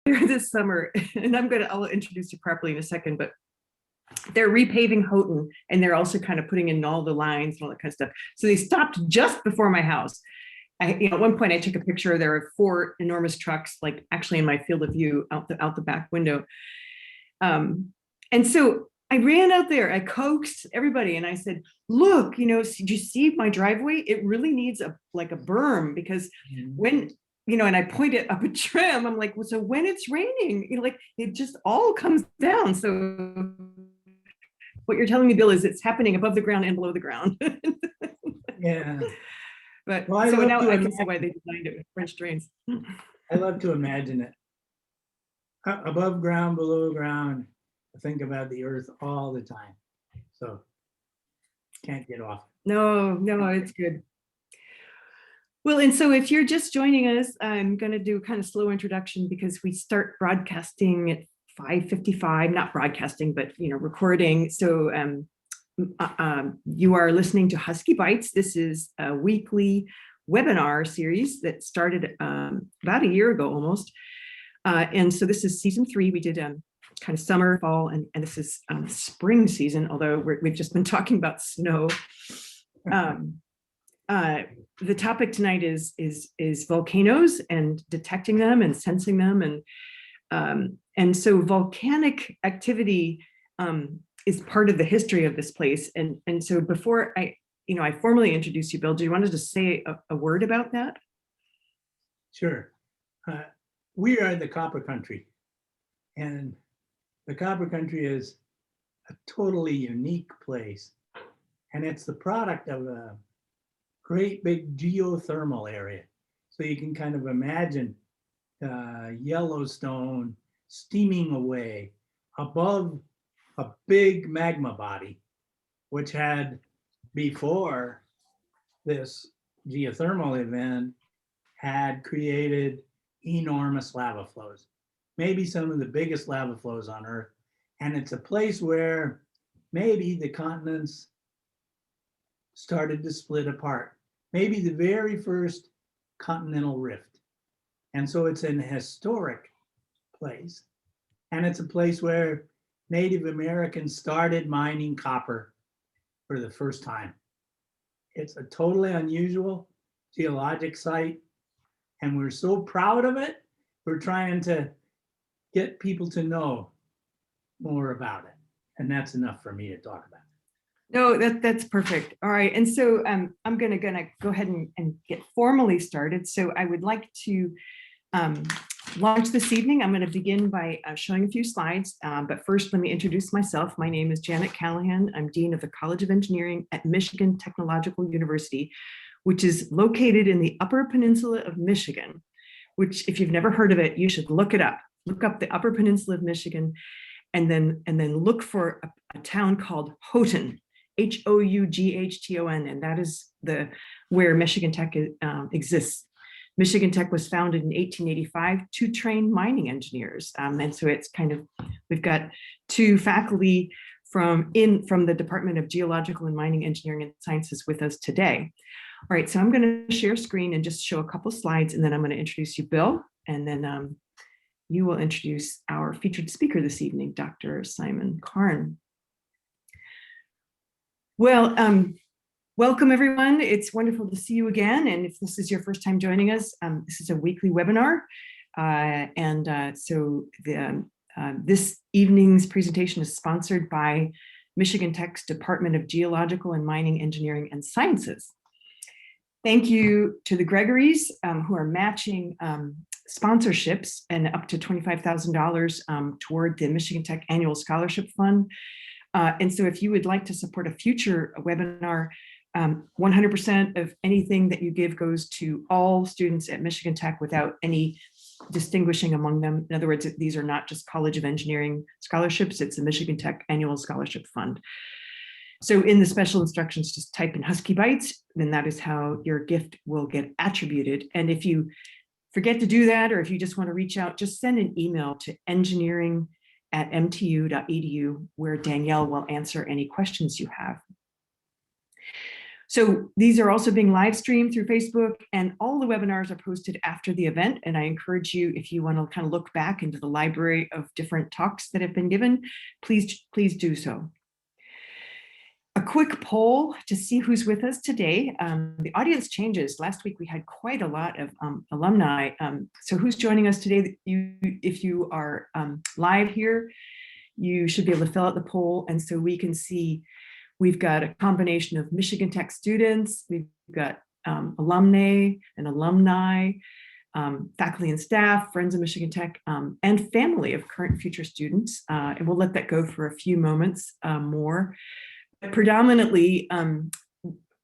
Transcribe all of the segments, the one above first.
this summer, and I'll introduce you properly in a second, but they're repaving Houghton, and they're also kind of putting in all the lines and all that kind of stuff. So they stopped just before my house. At one point I took a picture. There are 4 enormous trucks, like actually in my field of view out the back window. And so I ran out there, I coaxed everybody, and I said, look, did you see my driveway? It really needs a berm, because when, and I pointed up a trim, I'm like, well, so when it's raining, it just all comes down. So what you're telling me, Bill, is it's happening above the ground and below the ground. Yeah. But well, so now I can see why they designed it with French drains. I love to imagine it. Above ground, below ground. I think about the earth all the time. So can't get off. No, it's good. Well, and so if you're just joining us, I'm going to do a kind of slow introduction because we start broadcasting at 5:55, not broadcasting, but recording. So you are listening to Husky Bites. This is a weekly webinar series that started about a year ago almost. And so this is season 3. We did kind of summer, fall, and this is spring season, although we've just been talking about snow. The topic tonight is volcanoes and detecting them and sensing them, and so volcanic activity is part of the history of this place. And so before I formally introduce you, Bill, do you want to just say a word about that? Sure. We are the copper country, and the copper country is a totally unique place, and it's the product of a great big geothermal area. So you can kind of imagine Yellowstone steaming away above a big magma body, which had, before this geothermal event, had created enormous lava flows, maybe some of the biggest lava flows on Earth. And it's a place where maybe the continents started to split apart, maybe the very first continental rift. And so it's an historic place. And it's a place where Native Americans started mining copper for the first time. It's a totally unusual geologic site, and we're so proud of it. We're trying to get people to know more about it. And that's enough for me to talk about. No, that's perfect. All right. And so I'm gonna go ahead and get formally started. So I would like to launch this evening. I'm going to begin by showing a few slides. But first, let me introduce myself. My name is Janet Callahan. I'm Dean of the College of Engineering at Michigan Technological University, which is located in the Upper Peninsula of Michigan, which, if you've never heard of it, you should look it up. Look up the Upper Peninsula of Michigan, and then look for a town called Houghton, Houghton, and that is where Michigan Tech exists. Michigan Tech was founded in 1885 to train mining engineers, and so it's we've got 2 faculty from the Department of Geological and Mining Engineering and Sciences with us today. All right, so I'm going to share screen and just show a couple slides, and then I'm going to introduce you, Bill, and then you will introduce our featured speaker this evening, Dr. Simon Carn. Well, welcome everyone. It's wonderful to see you again. And if this is your first time joining us, this is a weekly webinar. So this evening's presentation is sponsored by Michigan Tech's Department of Geological and Mining Engineering and Sciences. Thank you to the Gregorys who are matching sponsorships and up to $25,000 toward the Michigan Tech Annual Scholarship Fund. And so if you would like to support a future webinar, 100% of anything that you give goes to all students at Michigan Tech without any distinguishing among them. In other words, these are not just College of Engineering scholarships, it's the Michigan Tech Annual Scholarship Fund. So in the special instructions, just type in Husky Bites, then that is how your gift will get attributed. And if you forget to do that, or if you just want to reach out, just send an email to engineering@mtu.edu, where Danielle will answer any questions you have. So these are also being live streamed through Facebook, and all the webinars are posted after the event. And I encourage you, if you want to kind of look back into the library of different talks that have been given, please do so. A quick poll to see who's with us today. The audience changes. Last week we had quite a lot of alumni. So who's joining us today? If you are live here, you should be able to fill out the poll, and so we can see we've got a combination of Michigan Tech students, we've got alumni and alumni, faculty and staff, friends of Michigan Tech, and family of current and future students. And we'll let that go for a few moments more. But predominantly,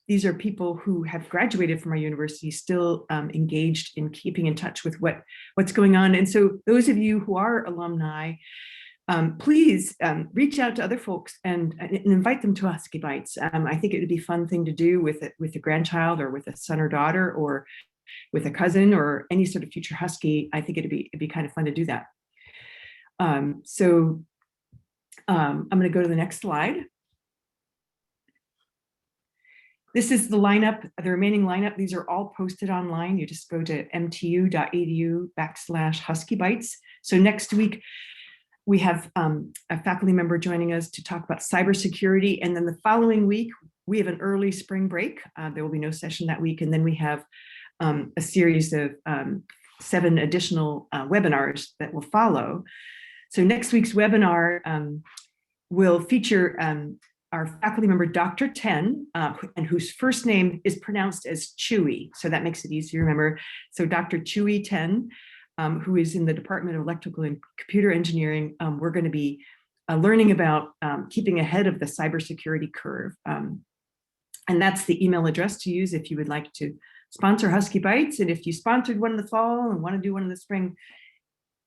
these are people who have graduated from our university, still engaged in keeping in touch with what's going on. And so those of you who are alumni, please reach out to other folks and invite them to Husky Bites. I think it would be a fun thing to do with a grandchild or with a son or daughter or with a cousin or any sort of future Husky. I think it'd be kind of fun to do that. I'm going to go to the next slide. This is the lineup, the remaining lineup. These are all posted online. You just go to mtu.edu/Husky Bites. So next week, we have a faculty member joining us to talk about cybersecurity. And then the following week, we have an early spring break. There will be no session that week. And then we have a series of 7 additional webinars that will follow. So next week's webinar will feature our faculty member, Dr. Ten, and whose first name is pronounced as Chewy. So that makes it easy to remember. So Dr. Chewy Ten, who is in the Department of Electrical and Computer Engineering. We're going to be learning about keeping ahead of the cybersecurity curve. And that's the email address to use if you would like to sponsor Husky Bites. And if you sponsored one in the fall and want to do one in the spring,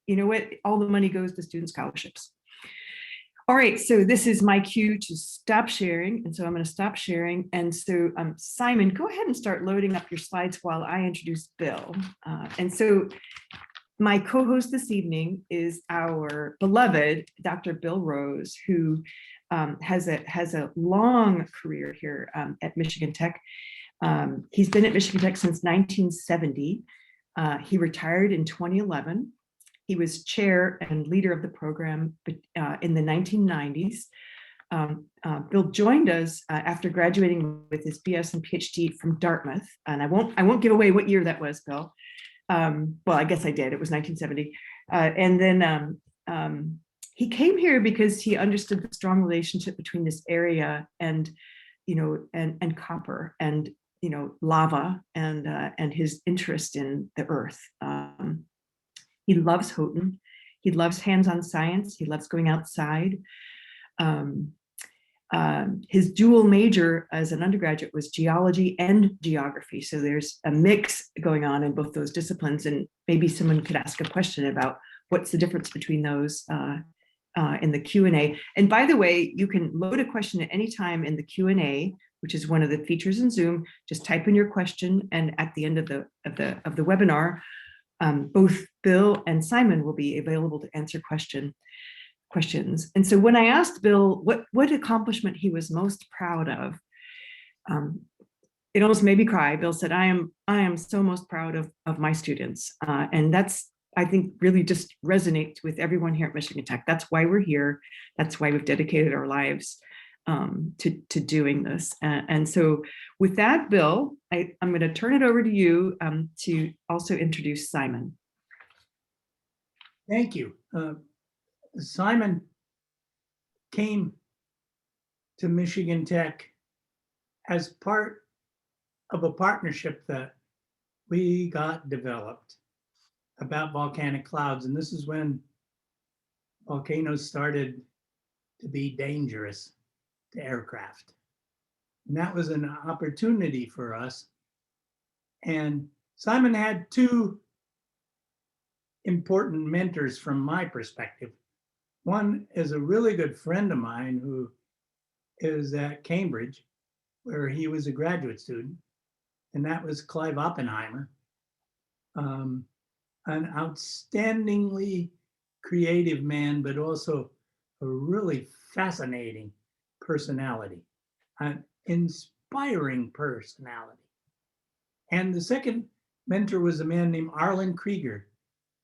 you know what? All the money goes to student scholarships. All right, so this is my cue to stop sharing. And so I'm going to stop sharing. And so Simon, go ahead and start loading up your slides while I introduce Bill. And so my co-host this evening is our beloved Dr. Bill Rose, who has a long career here at Michigan Tech. He's been at Michigan Tech since 1970. He retired in 2011. He was chair and leader of the program in the 1990s. Bill joined us after graduating with his BS and PhD from Dartmouth, and I won't give away what year that was, Bill. Well, I guess I did. It was 1970, and then he came here because he understood the strong relationship between this area and and copper and lava and his interest in the earth. He loves Houghton. He loves hands-on science. He loves going outside. His dual major as an undergraduate was geology and geography. So there's a mix going on in both those disciplines. And maybe someone could ask a question about what's the difference between those in the Q&A. And by the way, you can load a question at any time in the Q&A, which is one of the features in Zoom. Just type in your question, and at the end of the webinar, both Bill and Simon will be available to answer questions. And so when I asked Bill what accomplishment he was most proud of, it almost made me cry. Bill said, I am so most proud of my students. And that's, I think, really just resonates with everyone here at Michigan Tech. That's why we're here. That's why we've dedicated our lives to doing this. And so with that, Bill, I'm going to turn it over to you to also introduce Simon. Thank you. Simon came to Michigan Tech as part of a partnership that we got developed about volcanic clouds. And this is when volcanoes started to be dangerous to aircraft. And that was an opportunity for us. And Simon had 2 important mentors from my perspective. One is a really good friend of mine who is at Cambridge, where he was a graduate student, and that was Clive Oppenheimer, an outstandingly creative man, but also a really fascinating personality. inspiring personality. And the second mentor was a man named Arlen Krieger,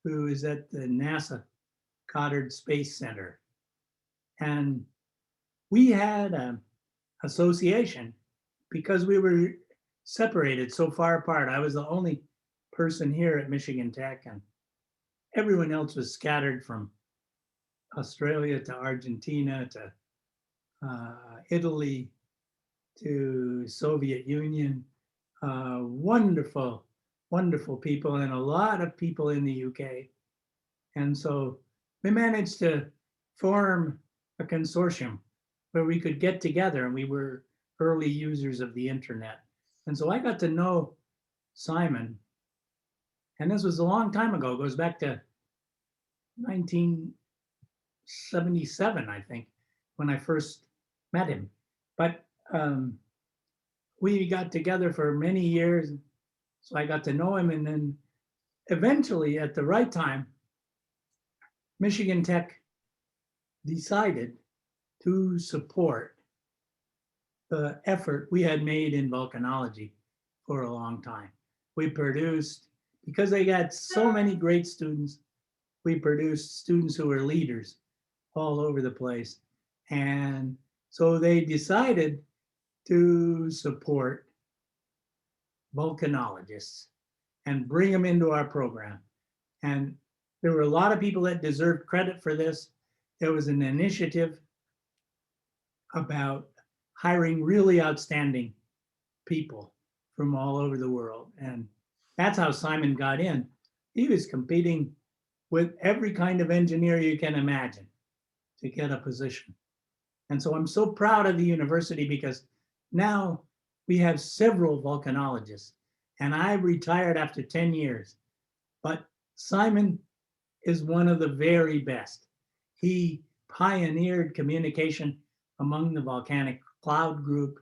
who is at the NASA Goddard Space Center. And we had an association because we were separated so far apart. I was the only person here at Michigan Tech, and everyone else was scattered from Australia to Argentina to Italy to Soviet Union. Wonderful, wonderful people, and a lot of people in the UK. And so we managed to form a consortium where we could get together, and we were early users of the internet. And so I got to know Simon, and this was a long time ago. It goes back to 1977, I think, when I first met him. But we got together for many years, so I got to know him. And then eventually, at the right time, Michigan Tech decided to support the effort we had made in volcanology for a long time. We produced, because they got so many great students, we produced students who were leaders all over the place. And so they decided to support volcanologists and bring them into our program. And there were a lot of people that deserved credit for this. There was an initiative about hiring really outstanding people from all over the world. And that's how Simon got in. He was competing with every kind of engineer you can imagine to get a position. And so I'm so proud of the university because now we have several volcanologists, and I retired after 10 years. But Simon is one of the very best. He pioneered communication among the volcanic cloud group,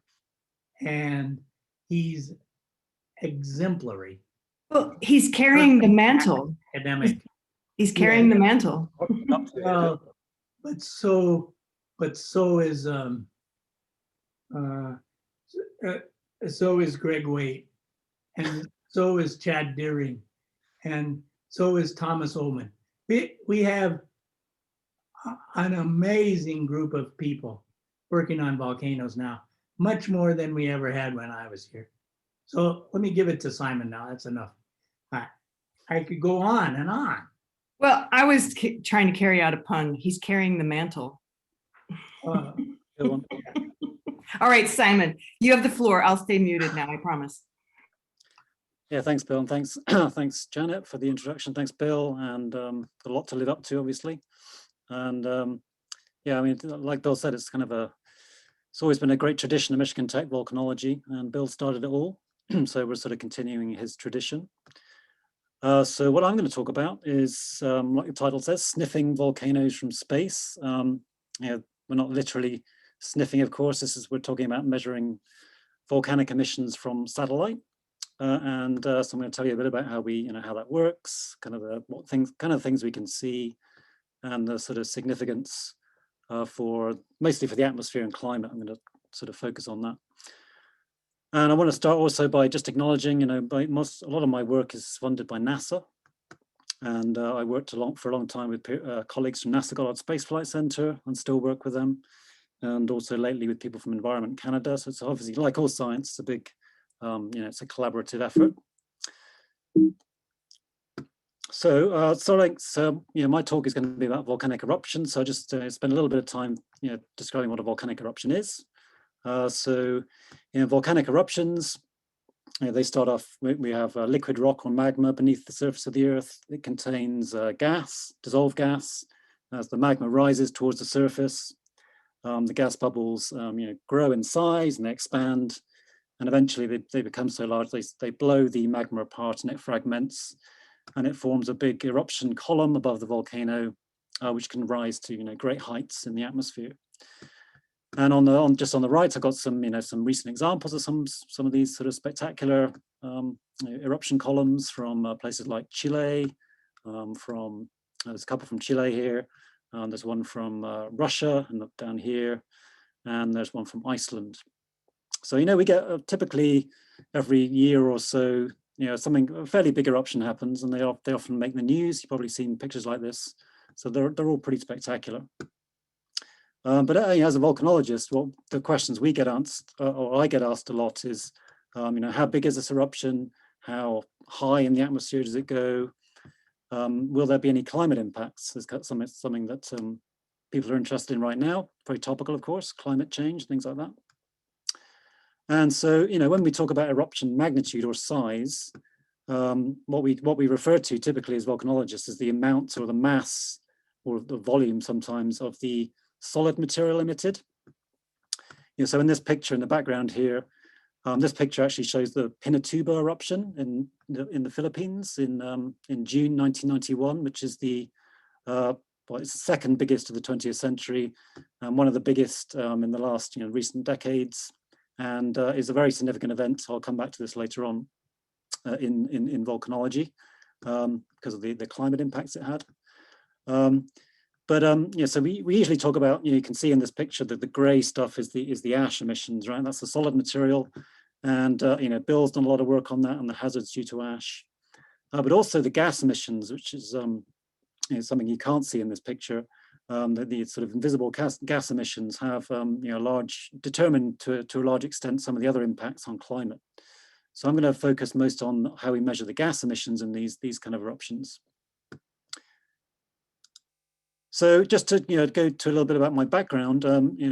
and he's exemplary. Well, he's carrying the mantle. Academic. He's carrying the mantle. Well, but so is so is Greg Waite, and so is Chad Deering, and so is Thomas Ullman. We have an amazing group of people working on volcanoes now, much more than we ever had when I was here. So let me give it to Simon now. That's enough. I could go on and on. Well, I was trying to carry out a pun. He's carrying the mantle. Uh, All right, Simon, you have the floor. I'll stay muted now, I promise. Yeah, thanks, Bill, and thanks, thanks, Janet, for the introduction. Thanks, Bill, and a lot to live up to, obviously. And yeah, I mean, like Bill said, it's it's always been a great tradition of Michigan Tech volcanology, and Bill started it all, so we're sort of continuing his tradition. So what I'm going to talk about is, like the title says, sniffing volcanoes from space. We're not literally sniffing, of course. We're talking about measuring volcanic emissions from satellite. So I'm going to tell you a bit about how how that works, what things we can see, and the sort of significance mostly for the atmosphere and climate. I'm going to sort of focus on that. And I want to start also by just acknowledging, a lot of my work is funded by NASA. And I worked for a long time with colleagues from NASA Goddard Space Flight Center and still work with them. And also lately with people from Environment Canada. So it's obviously, like all science, it's a big, it's a collaborative effort. So, my talk is going to be about volcanic eruptions. So I just spend a little bit of time, describing what a volcanic eruption is. Volcanic eruptions, they start off, we have liquid rock or magma beneath the surface of the Earth. It contains gas, dissolved gas. As the magma rises towards the surface, the gas bubbles, grow in size and they expand. And eventually they become so large, they blow the magma apart and it fragments. And it forms a big eruption column above the volcano, which can rise to great heights in the atmosphere. And just on the right, I've got some recent examples of some of these sort of spectacular eruption columns from places like Chile. There's a couple from Chile here. There's one from Russia and down here, and there's one from Iceland. So, we get typically every year or so, a fairly big eruption happens, and they often make the news. You've probably seen pictures like this. So they're all pretty spectacular. But as a volcanologist, well, the questions we get asked, or I get asked a lot, is, how big is this eruption? How high in the atmosphere does it go? Will there be any climate impacts? There's something that people are interested in right now. Very topical, of course, climate change, things like that. And so, when we talk about eruption magnitude or size, what we refer to typically as volcanologists is the amount or the mass or the volume sometimes of the solid material emitted. So in this picture in the background here, this picture actually shows the Pinatubo eruption in the Philippines in June 1991, which is it's the second biggest of the 20th century, and one of the biggest in the last recent decades, and is a very significant event. I'll come back to this later on in volcanology because of the climate impacts it had. So we usually talk about, you can see in this picture that the gray stuff is the ash emissions, right? That's the solid material, and Bill's done a lot of work on that and the hazards due to ash, but also the gas emissions, which is something you can't see in this picture. The sort of invisible gas emissions have determined to a large extent some of the other impacts on climate. So I'm going to focus most on how we measure the gas emissions in these kind of eruptions. So just to go to a little bit about my background,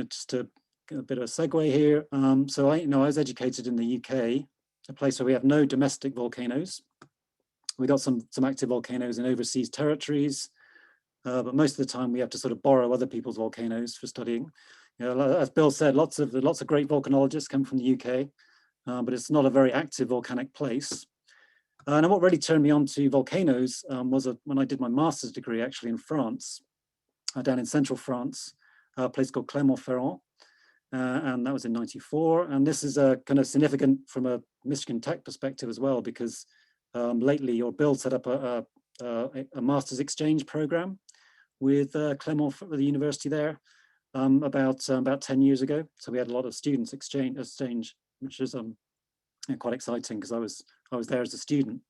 just to get a bit of a segue here. So I was educated in the UK, a place where we have no domestic volcanoes. We got some active volcanoes in overseas territories, but most of the time we have to sort of borrow other people's volcanoes for studying. As Bill said, lots of great volcanologists come from the UK, but it's not a very active volcanic place. And what really turned me on to volcanoes was when I did my master's degree actually in France. Down in central France, a place called Clermont-Ferrand, and that was in '94. And this is kind of significant from a Michigan Tech perspective as well, because lately Bill set up a master's exchange program with Clermont, the university there, about 10 years ago. So we had a lot of students exchange, which is quite exciting because I was there as a student.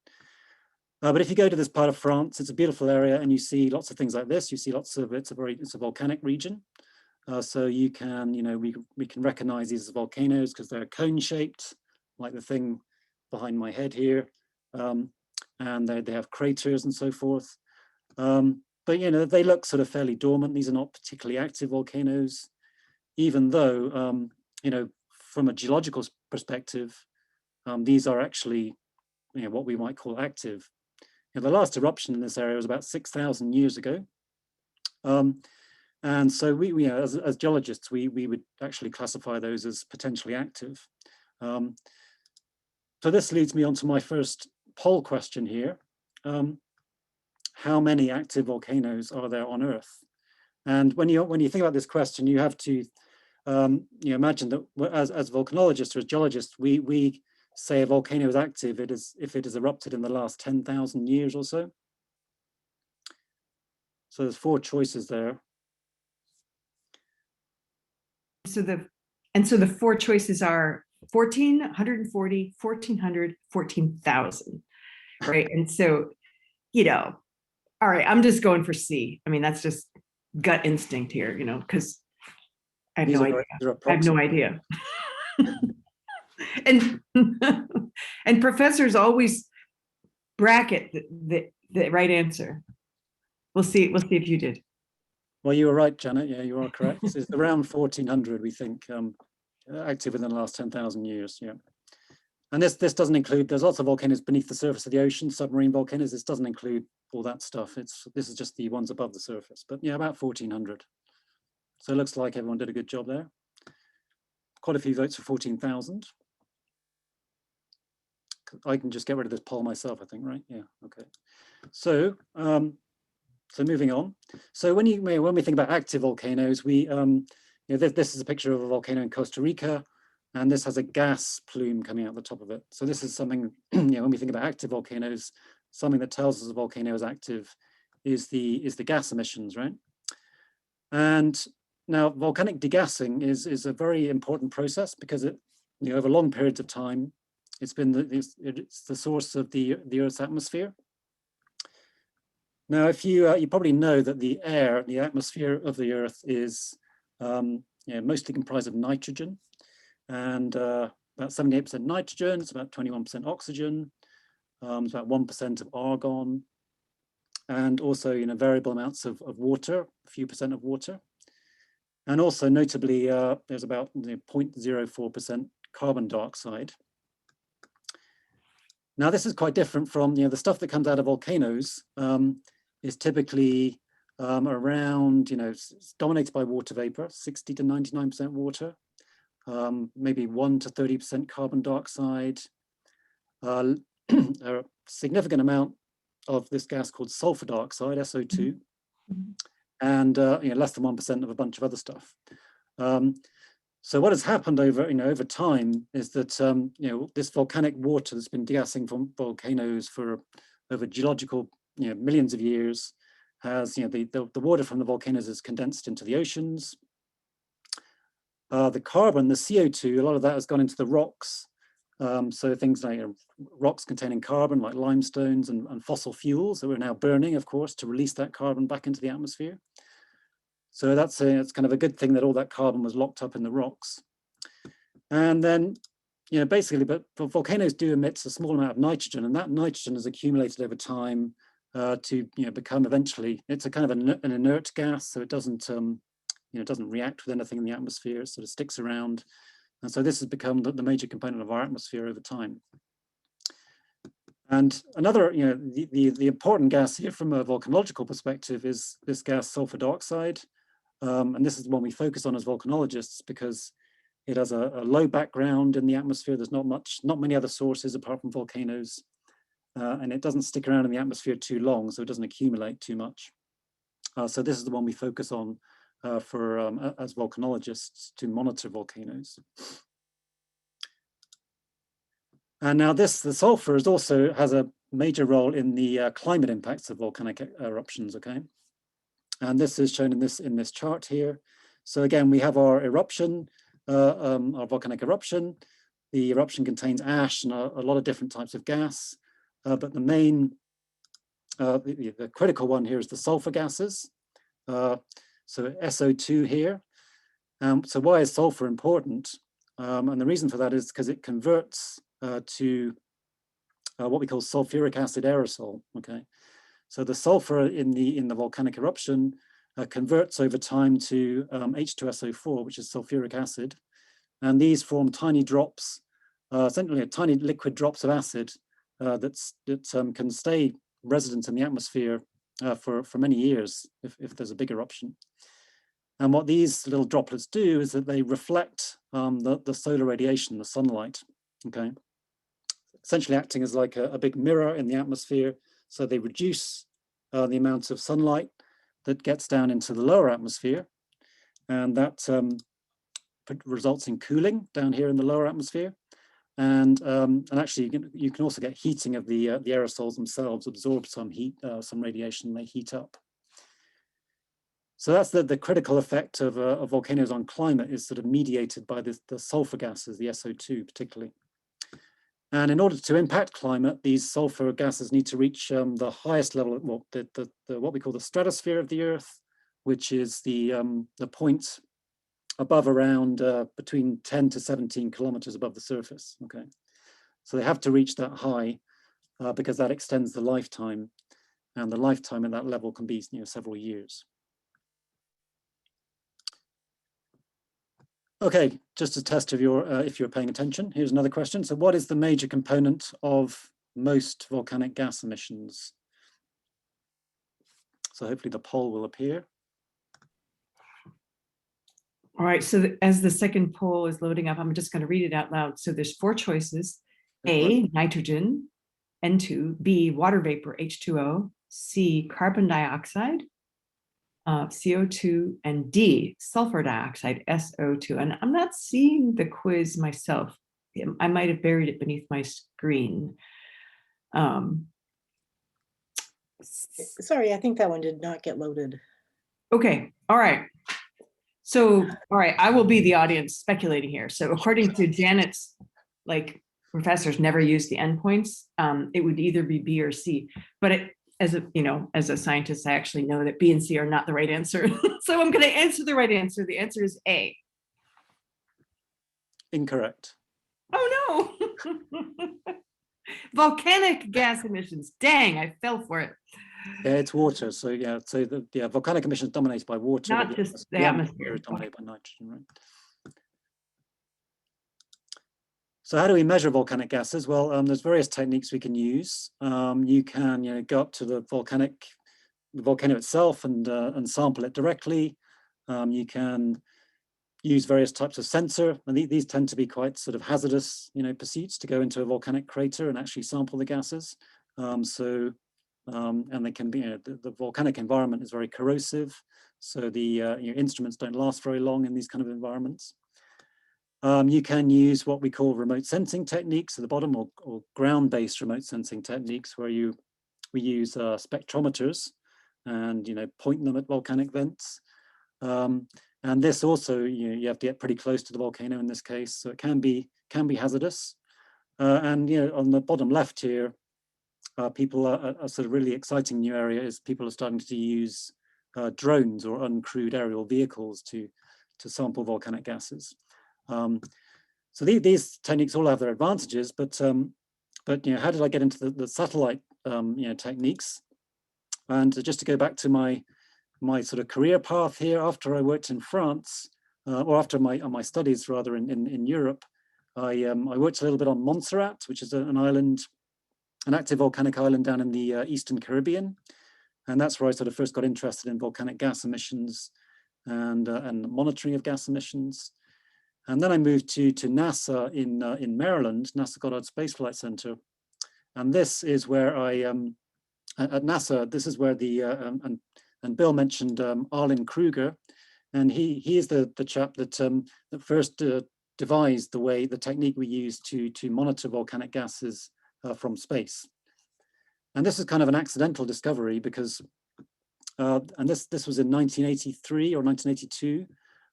But if you go to this part of France, it's a beautiful area, and you see lots of things like this. You see lots of it's a volcanic region, so you can we can recognize these as volcanoes because they're cone shaped, like the thing behind my head here, and they have craters and so forth. But they look sort of fairly dormant. These are not particularly active volcanoes, even though from a geological perspective, these are actually what we might call active. The last eruption in this area was about 6,000 years ago. And so we as geologists, we would actually classify those as potentially active. So this leads me on to my first poll question here. How many active volcanoes are there on Earth? And when you think about this question, you have to imagine that as volcanologists or as geologists, we say a volcano is active if it has erupted in the last 10,000 years or so. So there's 4 choices there. So the 4 choices are 14, 140, 1400, 14,000, right? And so, all right, I'm just going for C. I mean, that's just gut instinct here, because I have no idea. I have no idea. And professors always bracket the right answer. We'll see if you did. Well, you were right, Janet. Yeah, you are correct. It's around 1,400, we think, active within the last 10,000 years. Yeah, and this doesn't include. There's lots of volcanoes beneath the surface of the ocean, submarine volcanoes. This doesn't include all that stuff. This is just the ones above the surface. But yeah, about 1,400. So it looks like everyone did a good job there. Quite a few votes for 14,000. I can just get rid of this poll myself, I think, right? Yeah, okay. So, so moving on. So when we think about active volcanoes, this is a picture of a volcano in Costa Rica, and this has a gas plume coming out the top of it. So this is something, when we think about active volcanoes, something that tells us a volcano is active is the gas emissions, right? And now volcanic degassing is a very important process because over long periods of time, it's been it's the source of the Earth's atmosphere. Now, if you probably know that the air, the atmosphere of the Earth is mostly comprised of nitrogen, and about 78% nitrogen, it's about 21% oxygen, it's about 1% of argon, and also variable amounts of water, a few percent of water. And also notably, there's about 0.04% carbon dioxide. Now, this is quite different from the stuff that comes out of volcanoes. Is typically around, it's dominated by water vapor, 60 to 99% water, maybe 1 to 30% carbon dioxide, a significant amount of this gas called sulfur dioxide, SO2, and less than 1% of a bunch of other stuff. So what has happened over time is that this volcanic water that's been degassing from volcanoes for over geological millions of years has the water from the volcanoes is condensed into the oceans. The carbon, the CO2, a lot of that has gone into the rocks. So things like rocks containing carbon, like limestones and fossil fuels that we're now burning, of course, to release that carbon back into the atmosphere. So it's kind of a good thing that all that carbon was locked up in the rocks. And then, basically, but volcanoes do emit a small amount of nitrogen, and that nitrogen is accumulated over time to become eventually, it's a kind of an inert gas, so it doesn't doesn't react with anything in the atmosphere, it sort of sticks around. And so this has become the major component of our atmosphere over time. And another, the important gas here from a volcanological perspective is this gas sulfur dioxide. And this is the one we focus on as volcanologists because it has a low background in the atmosphere. There's not many other sources apart from volcanoes. And it doesn't stick around in the atmosphere too long, so it doesn't accumulate too much. So this is the one we focus on as volcanologists to monitor volcanoes. And now the sulfur has a major role in the climate impacts of volcanic eruptions, okay? And this is shown in this chart here. So again, we have our eruption, our volcanic eruption. The eruption contains ash and a lot of different types of gas. But the main, the critical one here is the sulfur gases. So SO2 here. So why is sulfur important? And the reason for that is because it converts to what we call sulfuric acid aerosol. Okay, so the sulfur in the volcanic eruption converts over time to H2SO4, which is sulfuric acid, and these form tiny drops, essentially tiny liquid drops of acid that can stay resident in the atmosphere for many years if there's a big eruption. And what these little droplets do is that they reflect the solar radiation, the sunlight, okay? Essentially acting as like a big mirror in the atmosphere. So they reduce the amount of sunlight that gets down into the lower atmosphere. And that results in cooling down here in the lower atmosphere. And actually you can also get heating of the aerosols themselves, absorb some heat, some radiation, they heat up. So that's the critical effect of volcanoes on climate, is sort of mediated by the sulfur gases, the SO2 particularly. And in order to impact climate, these sulfur gases need to reach the highest level, well, what we call the stratosphere of the Earth, which is the point above around between 10 to 17 kilometers above the surface. Okay, so they have to reach that high because that extends the lifetime, and the lifetime at that level can be several years. Okay, just a test of if you're paying attention, here's another question. So what is the major component of most volcanic gas emissions? So hopefully the poll will appear. All right, so as the second poll is loading up, I'm just going to read it out loud. So there's 4 choices: A, nitrogen, N2, B, water vapor, H2O, C, carbon dioxide, CO2, and D, sulfur dioxide, SO2. And I'm not seeing the quiz myself. I might have buried it beneath my screen. Sorry, I think that one did not get loaded. Okay, all right. So, all right, I will be the audience speculating here. So according to Janet's, like, professors never use the endpoints, it would either be B or C. But as a scientist, I actually know that B and C are not the right answer. So I'm going to answer the right answer. The answer is A. Incorrect. Oh no. Volcanic gas emissions. Dang, I fell for it. Yeah, it's water. So yeah, so the volcanic emissions dominated by water. Not but just the atmosphere atmosphere. is dominated by nitrogen, right? So how do we measure volcanic gases? Well, there's various techniques we can use. You can go up to the volcano itself and sample it directly. You can use various types of sensor, and these tend to be quite sort of hazardous, pursuits to go into a volcanic crater and actually sample the gases. And they can be, the volcanic environment is very corrosive, so the instruments don't last very long in these kind of environments. You can use what we call remote sensing techniques at the bottom, or ground-based remote sensing techniques, where we use spectrometers and point them at volcanic vents. And this also, you have to get pretty close to the volcano in this case, so it can be hazardous. And on the bottom left here, people are sort of really exciting new area is people are starting to use drones or uncrewed aerial vehicles to sample volcanic gases. So these techniques all have their advantages, but how did I get into the satellite techniques? And just to go back to my sort of career path here, after I worked in France, or after my studies rather in Europe, I worked a little bit on Montserrat, which is an island, an active volcanic island down in the Eastern Caribbean. And that's where I sort of first got interested in volcanic gas emissions and monitoring of gas emissions. And then I moved to NASA in Maryland, NASA Goddard Space Flight Center. And this is where at NASA, this is where and Bill mentioned Arlen Kruger, and he is the chap that first devised the technique we use to monitor volcanic gases from space. And this is kind of an accidental discovery because, and this was in 1983 or 1982.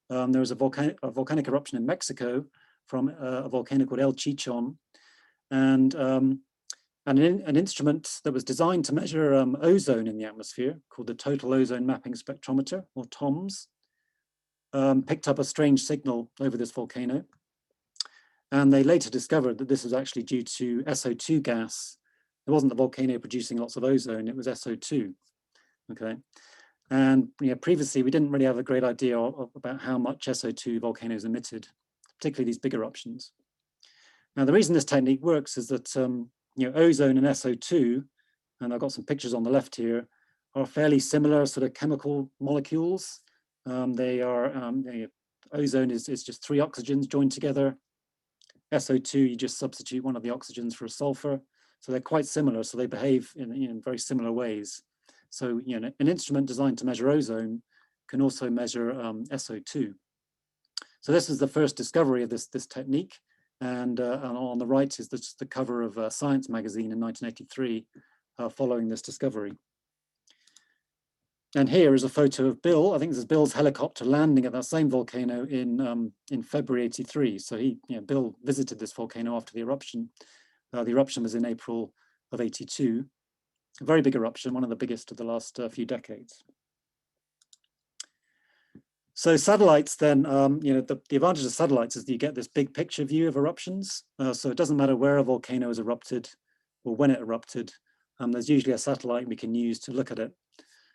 There was a volcanic eruption in Mexico from a volcano called El Chichon, and an instrument that was designed to measure ozone in the atmosphere, called the Total Ozone Mapping Spectrometer, or TOMS, picked up a strange signal over this volcano. And they later discovered that this was actually due to SO2 gas. It wasn't the volcano producing lots of ozone, it was SO2, okay? And previously, we didn't really have a great idea about how much SO2 volcanoes emitted, particularly these big eruptions. Now, the reason this technique works is that ozone and SO2, and I've got some pictures on the left here, are fairly similar sort of chemical molecules. Ozone is just 3 oxygens joined together. SO2, you just substitute one of the oxygens for a sulfur. So they're quite similar, so they behave in very similar ways. So an instrument designed to measure ozone can also measure SO2. So this is the first discovery of this technique. And on the right is the cover of Science magazine in 1983, following this discovery. And here is a photo of Bill. I think this is Bill's helicopter landing at that same volcano in February '83. So Bill visited this volcano after the eruption. The eruption was in April of '82. A very big eruption, one of the biggest of the last few decades. So satellites then, the advantage of satellites is that you get this big picture view of eruptions. So it doesn't matter where a volcano has erupted or when it erupted. There's usually a satellite we can use to look at it.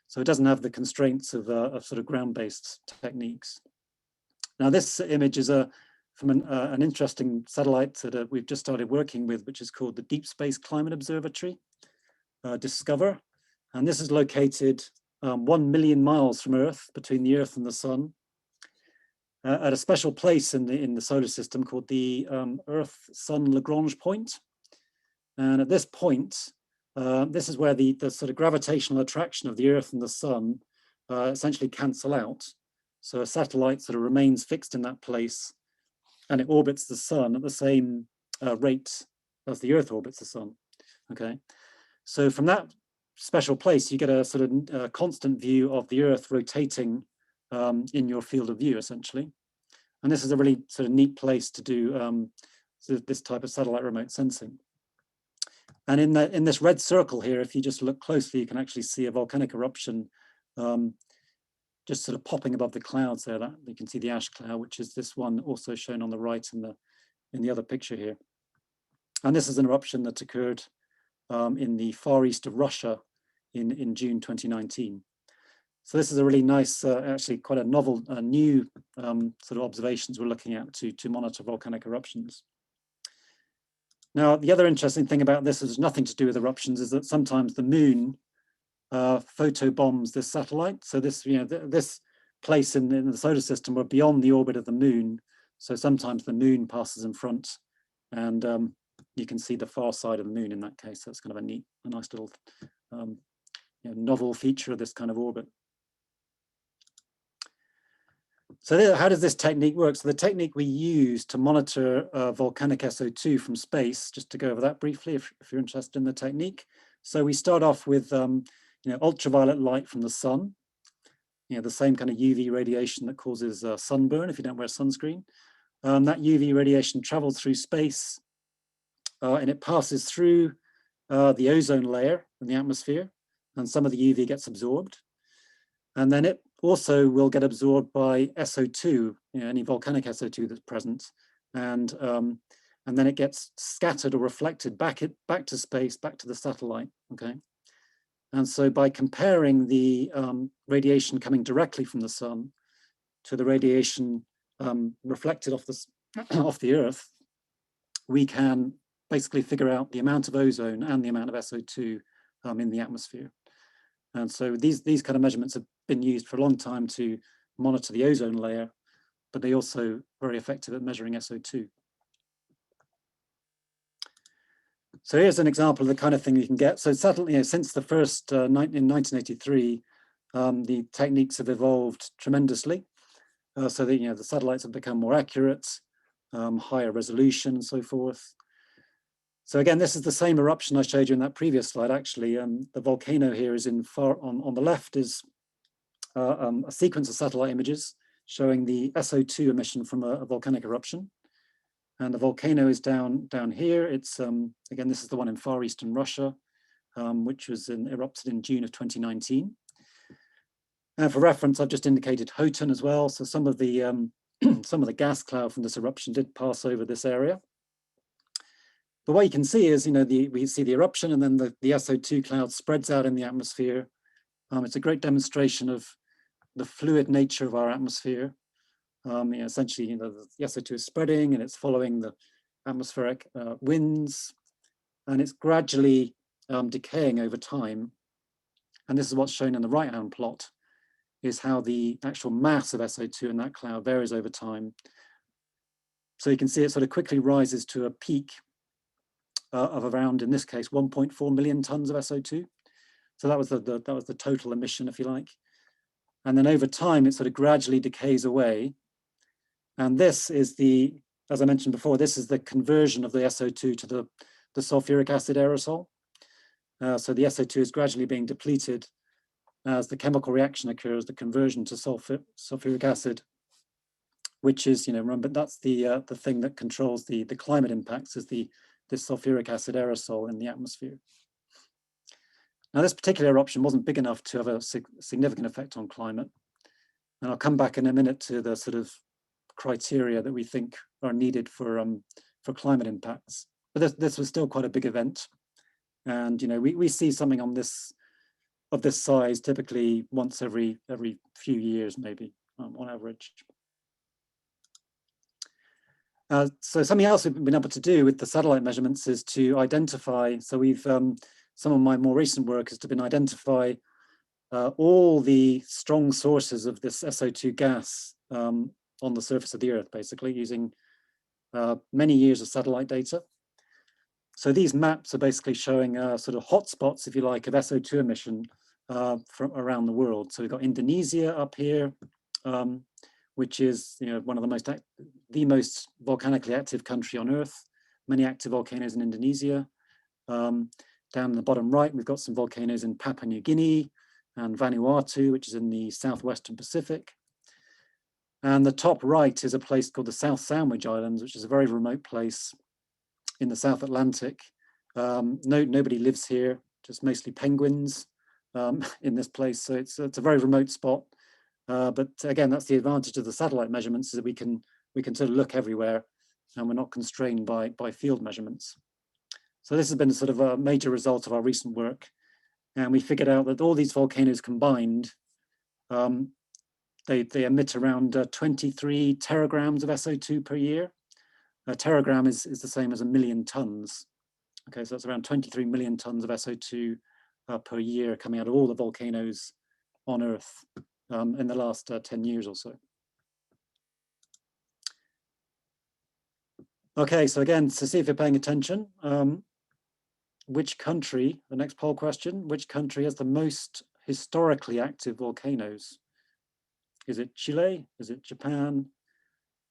So it doesn't have the constraints of sort of ground-based techniques. Now this image is from an interesting satellite that we've just started working with, which is called the Deep Space Climate Observatory, DSCOVR. And this is located 1 million miles from Earth, between the Earth and the Sun, at a special place in the solar system called the Earth-Sun Lagrange point. And at this point, this is where the sort of gravitational attraction of the Earth and the Sun essentially cancel out. So a satellite sort of remains fixed in that place, and it orbits the Sun at the same rate as the Earth orbits the Sun. Okay, so from that special place, you get a sort of constant view of the Earth rotating in your field of view, essentially. And this is a really sort of neat place to do sort of this type of satellite remote sensing. And in this red circle here, if you just look closely, you can actually see a volcanic eruption just sort of popping above the clouds there. That you can see the ash cloud, which is this one also shown on the right in the other picture here. And this is an eruption that occurred in the far east of Russia in June 2019. So this is a really nice, actually quite a novel, new sort of observations we're looking at to monitor volcanic eruptions. Now, the other interesting thing about this is nothing to do with eruptions, is that sometimes the moon photobombs this satellite. So this, this place in the solar system, we're beyond the orbit of the moon. So sometimes the moon passes in front, and you can see the far side of the moon in that case. So it's kind of a nice little novel feature of this kind of orbit. So how does this technique work? So the technique we use to monitor volcanic SO2 from space, just to go over that briefly, if you're interested in the technique. So we start off with ultraviolet light from the sun, the same kind of UV radiation that causes sunburn if you don't wear sunscreen. That UV radiation travels through space and it passes through the ozone layer in the atmosphere, and some of the UV gets absorbed. And then it also will get absorbed by SO2, any volcanic SO2 that's present, and then it gets scattered or reflected back to space, back to the satellite. Okay, and so by comparing the radiation coming directly from the sun to the radiation reflected off the Earth, we can basically figure out the amount of ozone and the amount of SO2 in the atmosphere. And so these kind of measurements have been used for a long time to monitor the ozone layer, but they're also very effective at measuring SO2. So here's an example of the kind of thing you can get. So since the first, in 1983, the techniques have evolved tremendously. So that, the satellites have become more accurate, higher resolution and so forth. So again, this is the same eruption I showed you in that previous slide, actually. The volcano here is on the left is a sequence of satellite images showing the SO2 emission from a volcanic eruption. And the volcano is down here. It's, again, this is the one in far eastern Russia, which was erupted in June of 2019. And for reference, I've just indicated Houghton as well. So some of the gas cloud from this eruption did pass over this area. But what you can see is, we see the eruption, and then the SO2 cloud spreads out in the atmosphere. It's a great demonstration of the fluid nature of our atmosphere. Essentially, the SO2 is spreading and it's following the atmospheric winds, and it's gradually decaying over time. And this is what's shown in the right-hand plot, is how the actual mass of SO2 in that cloud varies over time. So you can see it sort of quickly rises to a peak of around, in this case, 1.4 million tons of SO2. So that was the total emission, if you like. And then over time, it sort of gradually decays away. And this is as I mentioned before, this is the conversion of the SO2 to the sulfuric acid aerosol. So the SO2 is gradually being depleted as the chemical reaction occurs, the conversion to sulfuric acid, which is, remember, that's the thing that controls the climate impacts, is this sulfuric acid aerosol in the atmosphere. Now, this particular eruption wasn't big enough to have a significant effect on climate. And I'll come back in a minute to the sort of criteria that we think are needed for climate impacts. But this was still quite a big event. And, we see something of this size typically once every few years, maybe, on average. So something else we've been able to do with the satellite measurements is to identify, so we've, some of my more recent work has been identify all the strong sources of this SO2 gas on the surface of the Earth, basically, using many years of satellite data. So these maps are basically showing sort of hotspots, if you like, of SO2 emission from around the world. So we've got Indonesia up here, which is one of the most volcanically active country on Earth. Many active volcanoes in Indonesia. Down in the bottom right, we've got some volcanoes in Papua New Guinea and Vanuatu, which is in the southwestern Pacific. And the top right is a place called the South Sandwich Islands, which is a very remote place in the South Atlantic. Nobody lives here, just mostly penguins in this place. So it's a very remote spot. But again, that's the advantage of the satellite measurements, is that we can sort of look everywhere and we're not constrained by field measurements. So this has been sort of a major result of our recent work. And we figured out that all these volcanoes combined, they emit around 23 teragrams of SO2 per year. A teragram is the same as 1 million tons. Okay, so that's around 23 million tons of SO2 per year coming out of all the volcanoes on Earth in the last 10 years or so. Okay, so again, to see if you're paying attention, which country, the next poll question, which country has the most historically active volcanoes? Is it Chile? Is it Japan?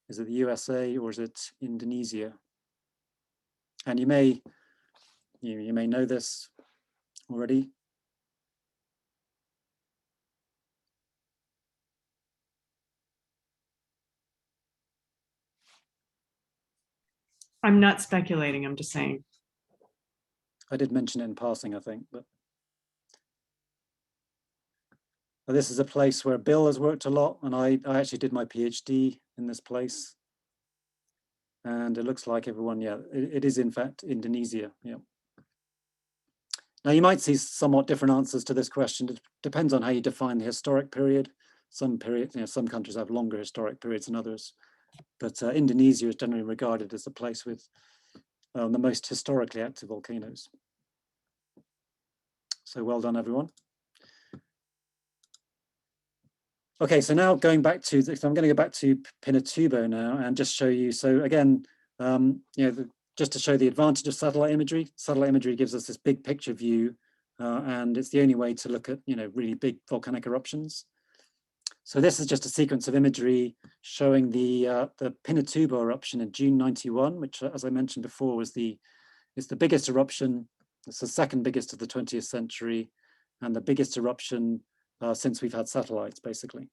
Is it the USA, or is it Indonesia? And you may know this already. I'm not speculating, I'm just saying. I did mention it in passing, I think, but this is a place where Bill has worked a lot, and I actually did my PhD in this place. And it looks like everyone, yeah, it is in fact Indonesia, yeah. Now you might see somewhat different answers to this question. It depends on how you define the historic period. Some periods, some countries have longer historic periods than others, but Indonesia is generally regarded as the place with the most historically active volcanoes. So well done, everyone. Okay, so now going back to, so I'm going to go back to Pinatubo now and just show you. So again, just to show the advantage of satellite imagery. Satellite imagery gives us this big picture view, and it's the only way to look at really big volcanic eruptions. So this is just a sequence of imagery showing the Pinatubo eruption in June '91, which, as I mentioned before, is the biggest eruption. It's the second biggest of the 20th century, and the biggest eruption since we've had satellites, basically.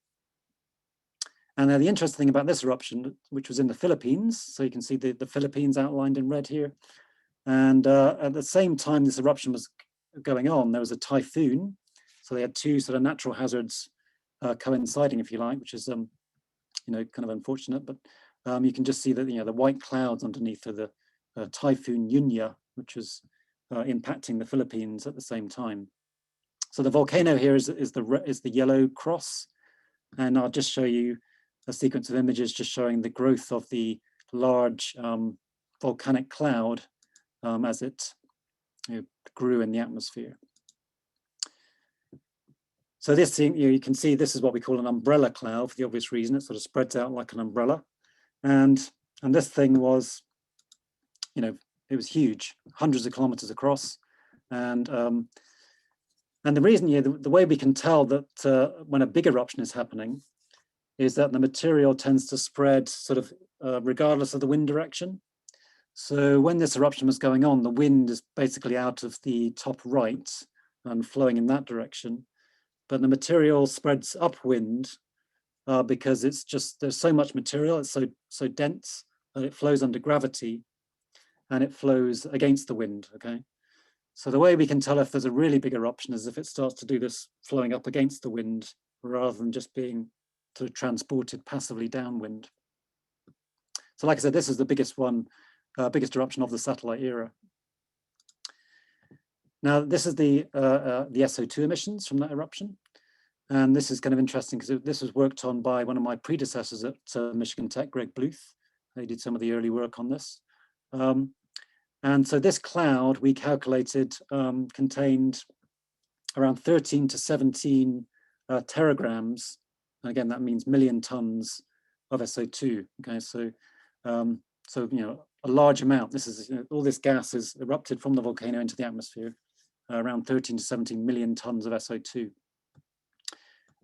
And now the interesting thing about this eruption, which was in the Philippines, so you can see the Philippines outlined in red here. And at the same time this eruption was going on, there was a typhoon. So they had two sort of natural hazards coinciding, if you like, which is kind of unfortunate. But you can just see that the white clouds underneath are the typhoon Yunya, which was impacting the Philippines at the same time. So the volcano here is the yellow cross, and I'll just show you a sequence of images just showing the growth of the large volcanic cloud as it grew in the atmosphere. So this thing, you can see this is what we call an umbrella cloud for the obvious reason. It sort of spreads out like an umbrella, and this thing was, it was huge, hundreds of kilometers across, and the reason, the way we can tell that when a big eruption is happening is that the material tends to spread sort of regardless of the wind direction. So when this eruption was going on, the wind is basically out of the top right and flowing in that direction, but the material spreads upwind because it's just, there's so much material, it's so dense that it flows under gravity and it flows against the wind, okay? So the way we can tell if there's a really big eruption is if it starts to do this flowing up against the wind rather than just being sort of transported passively downwind. So like I said, this is the biggest one, biggest eruption of the satellite era. Now this is the SO2 emissions from that eruption. And this is kind of interesting because this was worked on by one of my predecessors at Michigan Tech, Greg Bluth. He did some of the early work on this. And so this cloud we calculated contained around 13 to 17 teragrams. And again, that means million tons of SO2. Okay, so a large amount. This is all this gas is erupted from the volcano into the atmosphere, around 13 to 17 million tons of SO2.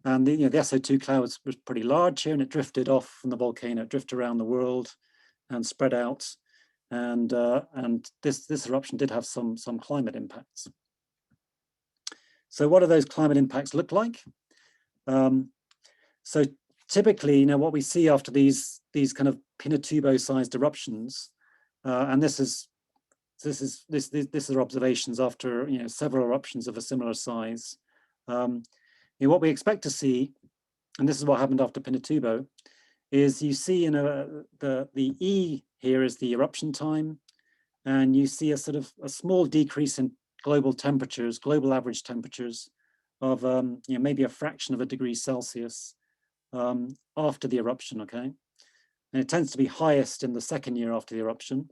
And the SO2 cloud was pretty large here, and it drifted off from the volcano, it drifted around the world and spread out. And this eruption did have some climate impacts. So what do those climate impacts look like? So typically, what we see after these kind of Pinatubo-sized eruptions, and this are observations after several eruptions of a similar size. What we expect to see, and this is what happened after Pinatubo, is you see the E here is the eruption time, and you see a sort of a small decrease in global temperatures, global average temperatures of maybe a fraction of a degree Celsius after the eruption, okay? And it tends to be highest in the second year after the eruption,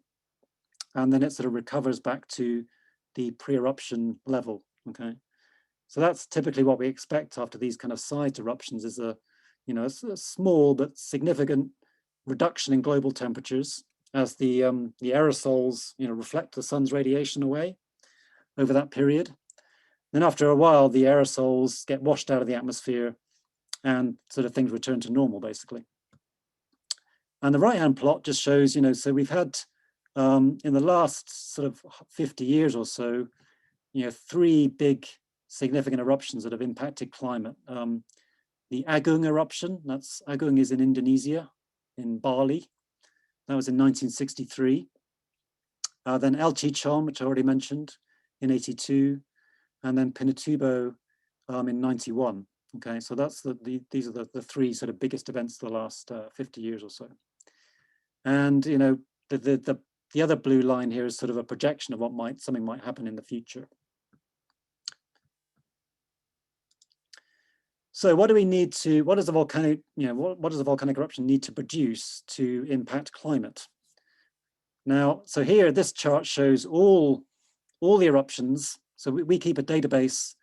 and then it sort of recovers back to the pre-eruption level, okay? So that's typically what we expect after these kind of sized eruptions, is a small but significant reduction in global temperatures as the aerosols reflect the sun's radiation away over that period. Then after a while, the aerosols get washed out of the atmosphere and sort of things return to normal, basically. And the right-hand plot just shows, so we've had in the last sort of 50 years or so, 3 big significant eruptions that have impacted climate. The Agung eruption, Agung is in Indonesia, in Bali. That was in 1963. Then El Chichon, which I already mentioned, in 82, and then Pinatubo in 91. Okay, so that's these are the 3 sort of biggest events of the last 50 years or so. And the other blue line here is sort of a projection of what something might happen in the future. So what do we need to, what does a volcanic, what does a volcanic eruption need to produce to impact climate? Now, so here, this chart shows all the eruptions. So we keep a database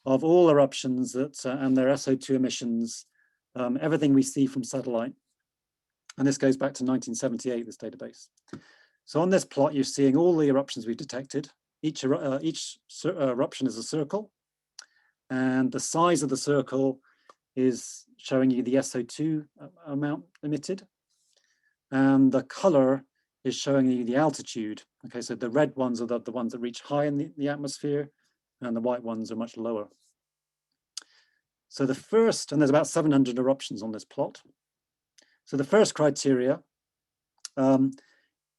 of all eruptions that and their SO2 emissions, everything we see from satellite. And this goes back to 1978, this database. So on this plot, you're seeing all the eruptions we've detected. Each eruption is a circle. And the size of the circle is showing you the SO2 amount emitted. And the color is showing you the altitude. Okay, so the red ones are the ones that reach high in the atmosphere, and the white ones are much lower. So the first, and there's about 700 eruptions on this plot. So the first criteria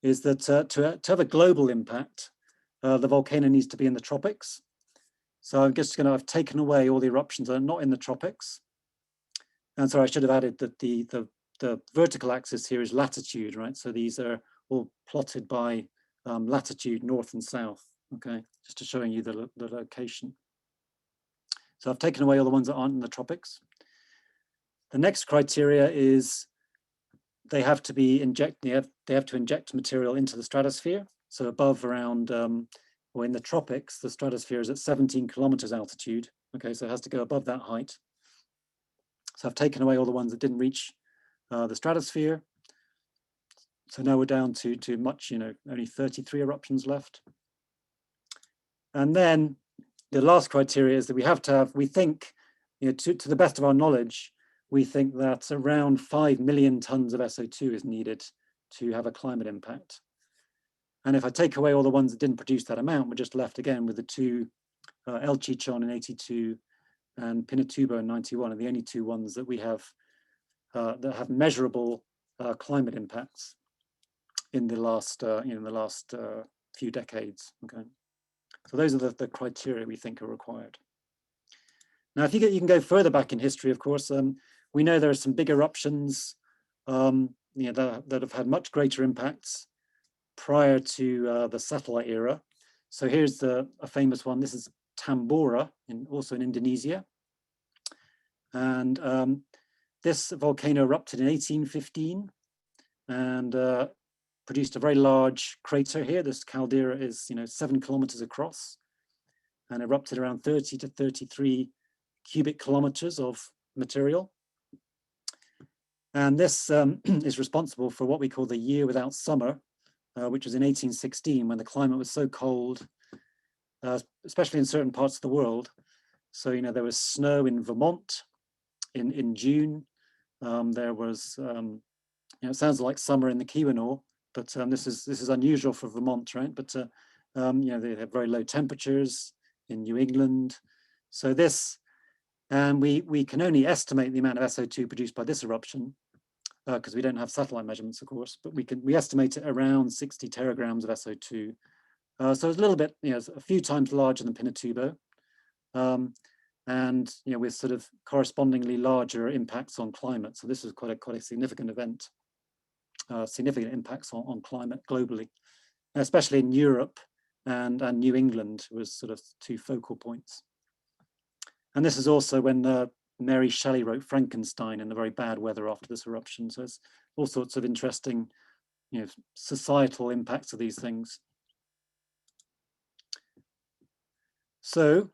is that to have a global impact, the volcano needs to be in the tropics. So I'm just I've taken away all the eruptions that are not in the tropics. And so I should have added that the vertical axis here is latitude, right? So these are all plotted by latitude, north and south, okay? Just to showing you the location. So I've taken away all the ones that aren't in the tropics. The next criteria is they have to be they have to inject material into the stratosphere. So above around, or in the tropics, the stratosphere is at 17 kilometers altitude. Okay, so it has to go above that height. So I've taken away all the ones that didn't reach the stratosphere. So now we're down to much, only 33 eruptions left. And then the last criteria is that we have to have, we think, to the best of our knowledge, we think that around 5 million tons of SO2 is needed to have a climate impact. And if I take away all the ones that didn't produce that amount, we're just left again with the 2, El Chichon in 82 and Pinatubo in 91, are the only 2 ones that we have that have measurable climate impacts in the last few decades. Okay, so those are the criteria we think are required. Now, if you can go further back in history, of course, we know there are some big eruptions that have had much greater impacts prior to the satellite era. So here's a famous one. This is Tambora, also in Indonesia. And this volcano erupted in 1815 and produced a very large crater here. This caldera is 7 kilometers across and erupted around 30 to 33 cubic kilometers of material. And this is responsible for what we call the year without summer, which was in 1816 when the climate was so cold, especially in certain parts of the world. So, there was snow in Vermont in June. There was, it sounds like summer in the Keweenaw, but this is unusual for Vermont, right? But, they have very low temperatures in New England. So this And we can only estimate the amount of SO2 produced by this eruption because we don't have satellite measurements, of course, but we estimate it around 60 teragrams of SO2. So it's a little bit, it's a few times larger than Pinatubo. And with sort of correspondingly larger impacts on climate. So this is quite a significant event, significant impacts on climate globally, especially in Europe and New England was sort of two focal points. And this is also when Mary Shelley wrote Frankenstein in the very bad weather after this eruption. So it's all sorts of interesting, societal impacts of these things. So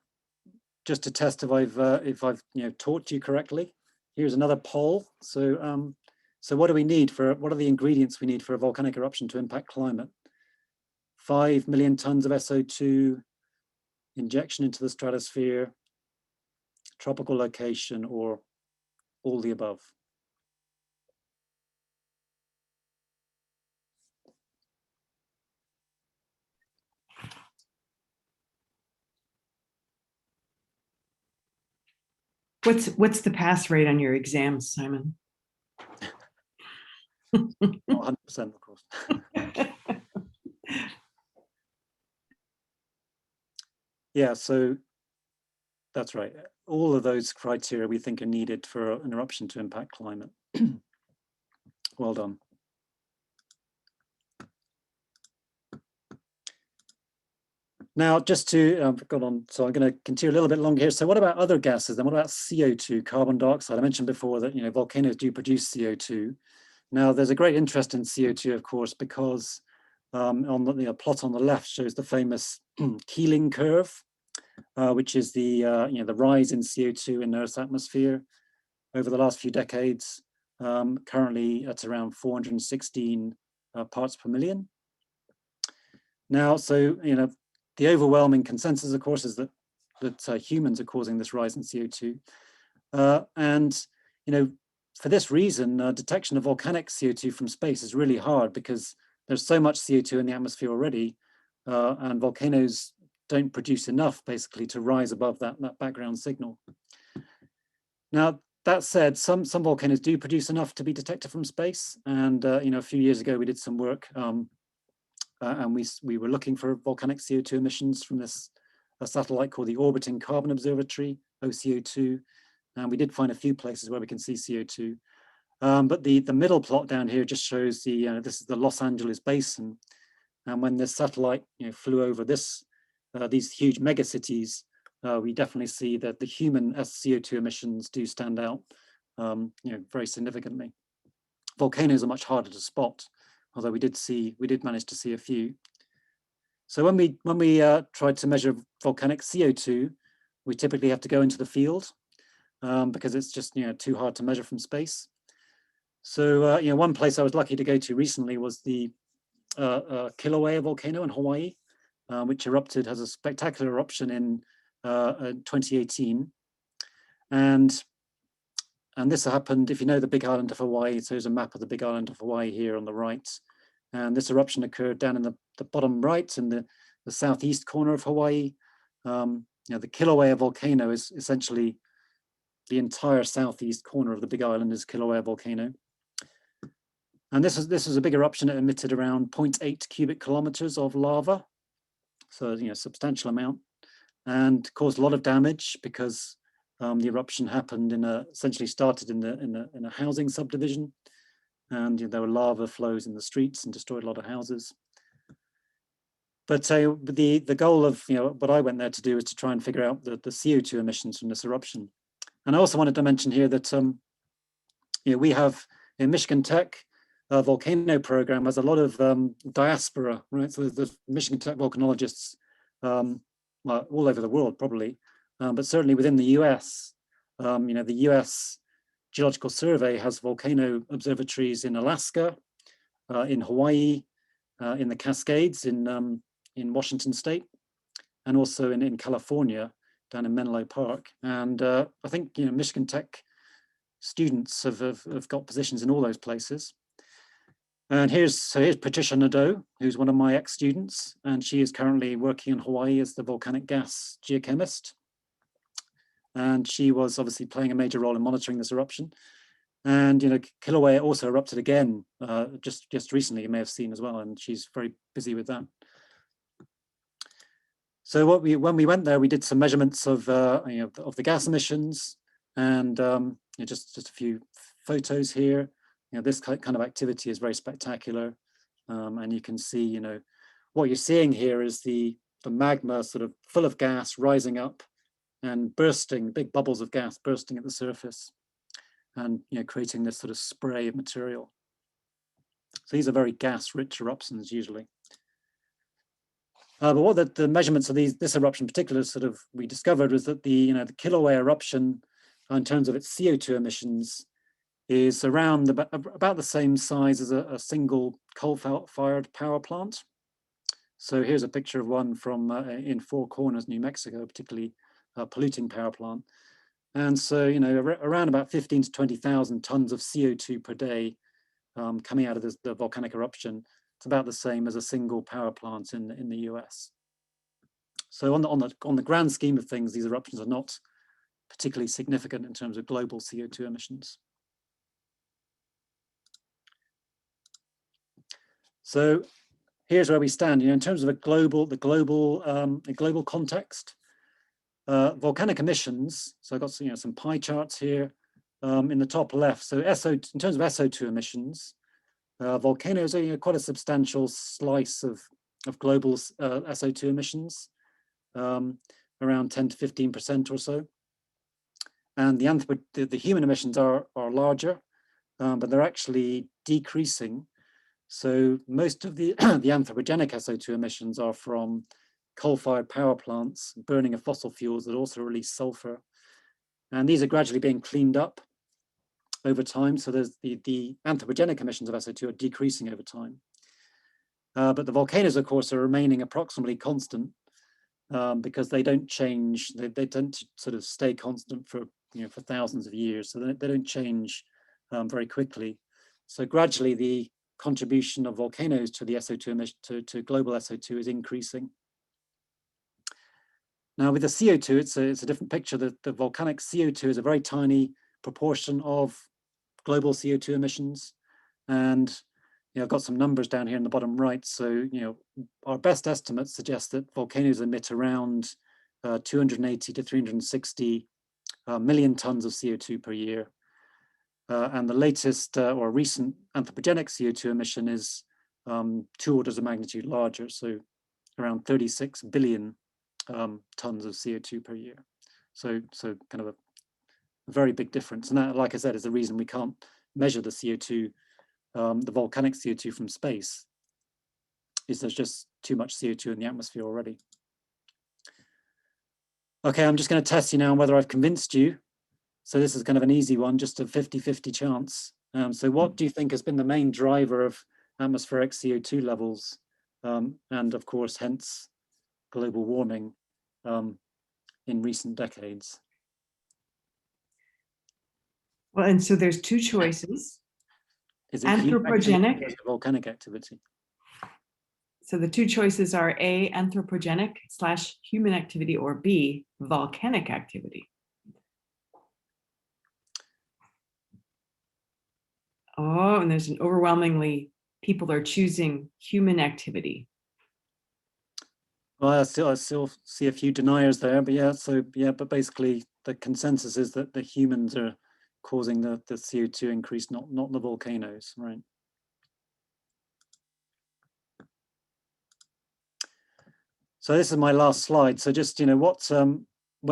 just to test if I've taught you correctly, here's another poll. So so what do we need what are the ingredients we need for a volcanic eruption to impact climate? 5 million tons of SO2, injection into the stratosphere, tropical location, or all the above? What's the pass rate on your exams, Simon? 100%, of course. Yeah, so that's right. All of those criteria we think are needed for an eruption to impact climate. Well done. Now, just to got on, so I'm going to continue a little bit longer here. So what about other gases then? What about CO2, carbon dioxide? I mentioned before that volcanoes do produce CO2. Now, there's a great interest in CO2, of course, because on the plot on the left shows the famous Keeling curve, which is the the rise in CO2 in Earth's atmosphere over the last few decades. Currently, it's around 416 parts per million. Now, so the overwhelming consensus, of course, is that humans are causing this rise in CO2, and for this reason, detection of volcanic CO2 from space is really hard because there's so much CO2 in the atmosphere already, and volcanoes don't produce enough basically to rise above that background signal. Now, that said, some volcanoes do produce enough to be detected from space, and a few years ago we did some work, and we were looking for volcanic CO2 emissions from this satellite called the Orbiting Carbon Observatory, OCO2. And we did find a few places where we can see CO2. But the middle plot down here just shows this is the Los Angeles basin. And when this satellite flew over these huge megacities, we definitely see that the human CO2 emissions do stand out very significantly. Volcanoes are much harder to spot, although we did manage to see a few. So when we tried to measure volcanic CO2, we typically have to go into the field because it's just too hard to measure from space. So one place I was lucky to go to recently was the Kilauea volcano in Hawaii, which has a spectacular eruption in 2018, and this happened, if you know the Big Island of Hawaii, so there's a map of the Big Island of Hawaii here on the right. And this eruption occurred down in the bottom right in the southeast corner of Hawaii. The Kilauea volcano is essentially the entire southeast corner of the Big Island is Kilauea volcano. And this was a big eruption. It emitted around 0.8 cubic kilometers of lava. So, substantial amount, and caused a lot of damage because the eruption happened essentially started in a housing subdivision, and there were lava flows in the streets and destroyed a lot of houses. But the goal of what I went there to do is to try and figure out the CO2 emissions from this eruption. And I also wanted to mention here that we have in Michigan Tech volcano program has a lot of diaspora, right? So the Michigan Tech volcanologists all over the world probably, but certainly within the US, the US Geological Survey has volcano observatories in Alaska, in Hawaii, in the Cascades in Washington State, and also in California, down in Menlo Park. And I think Michigan Tech students have got positions in all those places. And here's Patricia Nadeau, who's one of my ex-students, and she is currently working in Hawaii as the volcanic gas geochemist. and she was obviously playing a major role in monitoring this eruption. And Kilauea also erupted again just recently, you may have seen as well, and she's very busy with that. So when we went there, we did some measurements of the gas emissions, and just a few photos here. This kind of activity is very spectacular, and you can see what you're seeing here is the magma sort of full of gas rising up and bursting, big bubbles of gas bursting at the surface, and creating this sort of spray of material. So these are very gas-rich eruptions usually. But what the measurements of this eruption in particular we discovered was that the Kilauea eruption, in terms of its CO2 emissions, is around about the same size as a single coal-fired power plant. So here's a picture of one from in Four Corners, New Mexico, particularly polluting power plant. And so, around about 15 to 20,000 tons of CO2 per day coming out of the volcanic eruption. It's about the same as a single power plant in the US. So on the grand scheme of things, these eruptions are not particularly significant in terms of global CO2 emissions. So here's where we stand. In terms of the global context, volcanic emissions. So I've got some pie charts here in the top left. So in terms of SO2 emissions, volcanoes are quite a substantial slice of global SO2 emissions, around 10 to 15% or so. And the human emissions are larger, but they're actually decreasing. So most of the anthropogenic SO2 emissions are from coal-fired power plants, burning of fossil fuels that also release sulfur. And these are gradually being cleaned up over time. So there's the anthropogenic emissions of SO2 are decreasing over time. But the volcanoes, of course, are remaining approximately constant because they don't change. They tend to sort of stay constant for thousands of years. So they don't change very quickly. So gradually the contribution of volcanoes to the SO2 emission to global SO2 is increasing. Now with the CO2, it's a different picture. The volcanic CO2 is a very tiny proportion of global CO2 emissions. And I've got some numbers down here in the bottom right. So our best estimates suggest that volcanoes emit around 280 to 360 million tons of CO2 per year. And the latest or recent anthropogenic CO2 emission is 2 orders of magnitude larger, so around 36 billion tons of CO2 per year. So kind of a very big difference. And that, like I said, is the reason we can't measure the CO2, the volcanic CO2 from space, is there's just too much CO2 in the atmosphere already. Okay, I'm just going to test you now on whether I've convinced you. So this is kind of an easy one, just a 50-50 chance. So what do you think has been the main driver of atmospheric CO2 levels and of course, hence global warming in recent decades? Well, and so there's two choices. Is it anthropogenic or volcanic activity? So the two choices are A, anthropogenic / human activity, or B, volcanic activity. Oh, and there's an overwhelmingly, people are choosing human activity. Well, I still see a few deniers there, but but basically the consensus is that the humans are causing the CO2 increase, not the volcanoes, right? So this is my last slide. So just, when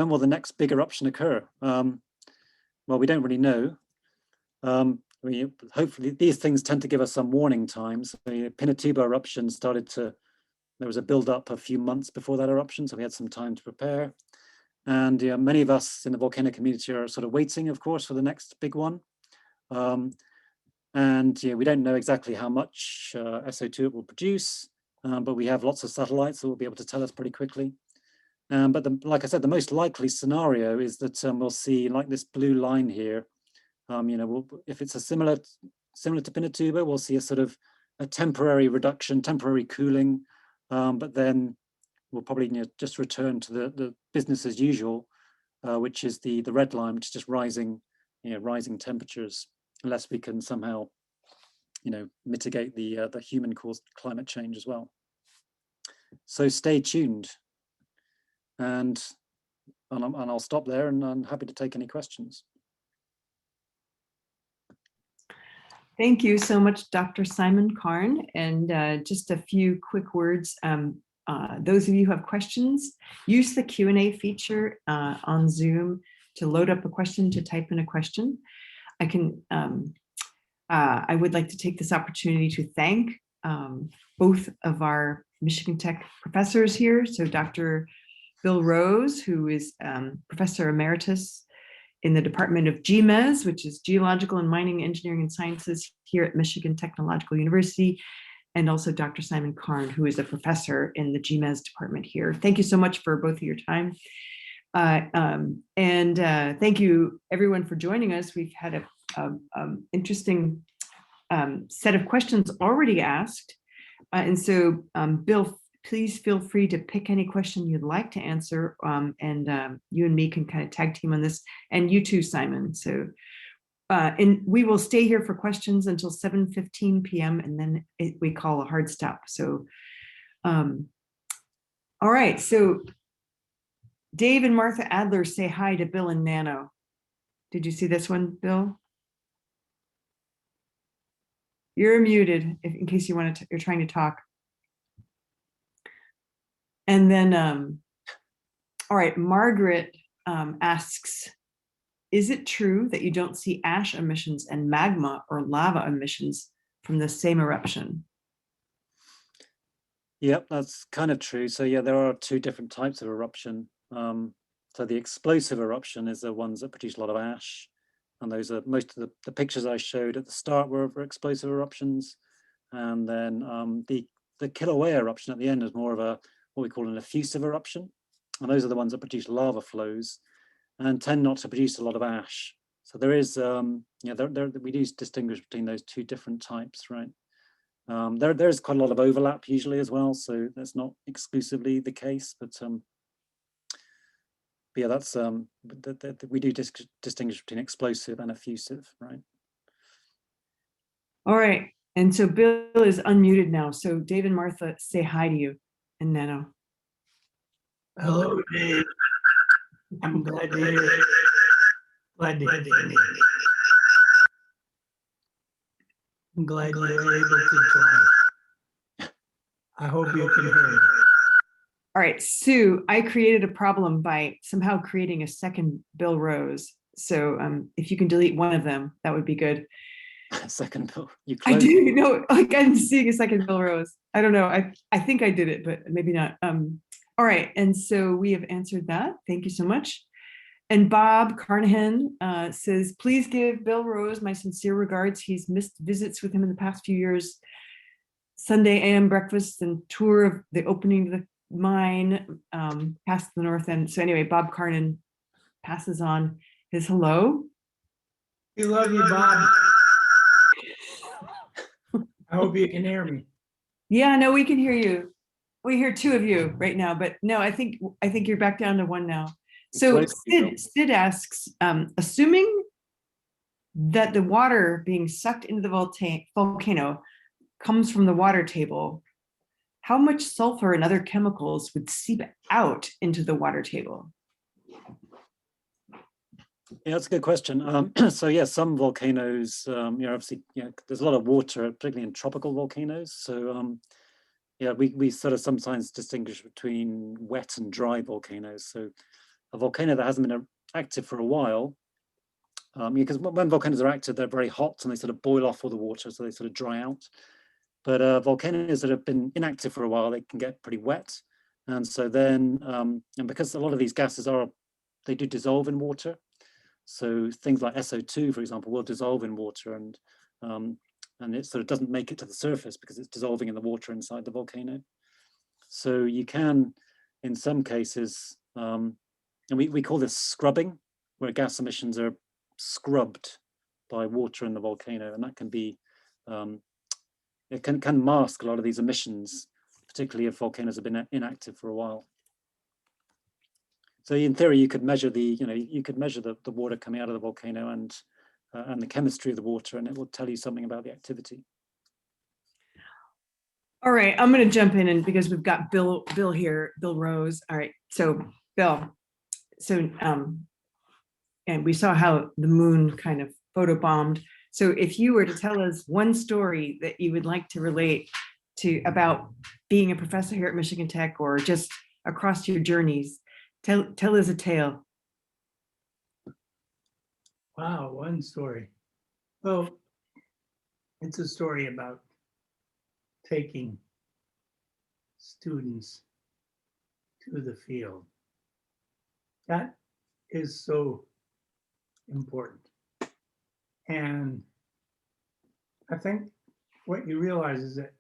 will the next big eruption occur? Well, we don't really know. Hopefully these things tend to give us some warning times. The Pinatubo eruption there was a build-up a few months before that eruption, so we had some time to prepare. And many of us in the volcanic community are sort of waiting, of course, for the next big one. And we don't know exactly how much SO2 it will produce, but we have lots of satellites that will be able to tell us pretty quickly. But like I said, the most likely scenario is that we'll see, like this blue line here, if it's similar to Pinatubo, we'll see a sort of a temporary reduction, temporary cooling, but then we'll probably just return to the business as usual which is the red line, which is just rising, rising temperatures, unless we can somehow, mitigate the human-caused climate change as well. So stay tuned, and I'll stop there, and I'm happy to take any questions. Thank you so much, Dr. Simon Carn. And just a few quick words. Those of you who have questions, use the Q&A feature on Zoom to load up a question, to type in a question. I would like to take this opportunity to thank both of our Michigan Tech professors here. So Dr. Bill Rose, who is Professor Emeritus in the Department of GMES, which is Geological and Mining Engineering and Sciences here at Michigan Technological University, and also Dr. Simon Carn, who is a professor in the GMES department here. Thank you so much for both of your time. Thank you everyone for joining us. We've had an interesting set of questions already asked. And so Bill, please feel free to pick any question you'd like to answer, and you and me can kind of tag team on this, and you too, Simon. So, and we will stay here for questions until 7:15 p.m. and then we call a hard stop. So, all right. So Dave and Martha Adler say hi to Bill and Nano. Did you see this one, Bill? You're muted in case you want to, you're trying to talk. And then, all right, Margaret asks, is it true that you don't see ash emissions and magma or lava emissions from the same eruption? Yep, that's kind of true. So yeah, there are two different types of eruption. So the explosive eruption is the ones that produce a lot of ash. And those are most of the pictures I showed at the start were explosive eruptions. And then the Kilauea eruption at the end is more of a what we call an effusive eruption. And those are the ones that produce lava flows and tend not to produce a lot of ash. So there is, we do distinguish between those two different types, right? There's quite a lot of overlap usually as well, so that's not exclusively the case, but yeah, that's we do distinguish between explosive and effusive, right? All right, and so Bill is unmuted now. So Dave and Martha say hi to you and Nano. Hello, Dave. I'm glad to hear it. Glad to hear it. I'm glad you were able to join. I hope you can hear me. All right, Sue, I created a problem by somehow creating a second Bill Rose. So if you can delete one of them, that would be good. Second Bill, you I do, no, like I'm seeing a second Bill Rose. I don't know, I think I did it, but maybe not. All right, and so we have answered that. Thank you so much. And Bob Carnahan says, please give Bill Rose my sincere regards. He's missed visits with him in the past few years. Sunday AM breakfast and tour of the opening of the mine past the north end. So anyway, Bob Carnan passes on his hello. We love you, Bob. I hope you can hear me. Yeah, no, we can hear you. We hear two of you right now, but no, I think you're back down to one now. So Sid asks, assuming that the water being sucked into the volcano comes from the water table, how much sulfur and other chemicals would seep out into the water table? Yeah, that's a good question. So yeah, some volcanoes, obviously, there's a lot of water, particularly in tropical volcanoes. So yeah, we sort of sometimes distinguish between wet and dry volcanoes. So a volcano that hasn't been active for a while, because when volcanoes are active, they're very hot and they sort of boil off all the water, so they sort of dry out. But volcanoes that have been inactive for a while, they can get pretty wet. And so then, and because a lot of these gases they do dissolve in water. So things like SO2, for example, will dissolve in water, and it sort of doesn't make it to the surface because it's dissolving in the water inside the volcano. So you can, in some cases, and we call this scrubbing, where gas emissions are scrubbed by water in the volcano, and that can be, it can mask a lot of these emissions, particularly if volcanoes have been inactive for a while. So in theory, you could measure you could measure the water coming out of the volcano and the chemistry of the water, and it will tell you something about the activity. All right, I'm going to jump in, and because we've got Bill here, Bill Rose. All right, so Bill, and we saw how the moon kind of photobombed. So if you were to tell us one story that you would like to relate to about being a professor here at Michigan Tech, or just across your journeys, tell us a tale. Wow, one story. Well, it's a story about taking students to the field. That is so important. And I think what you realize is that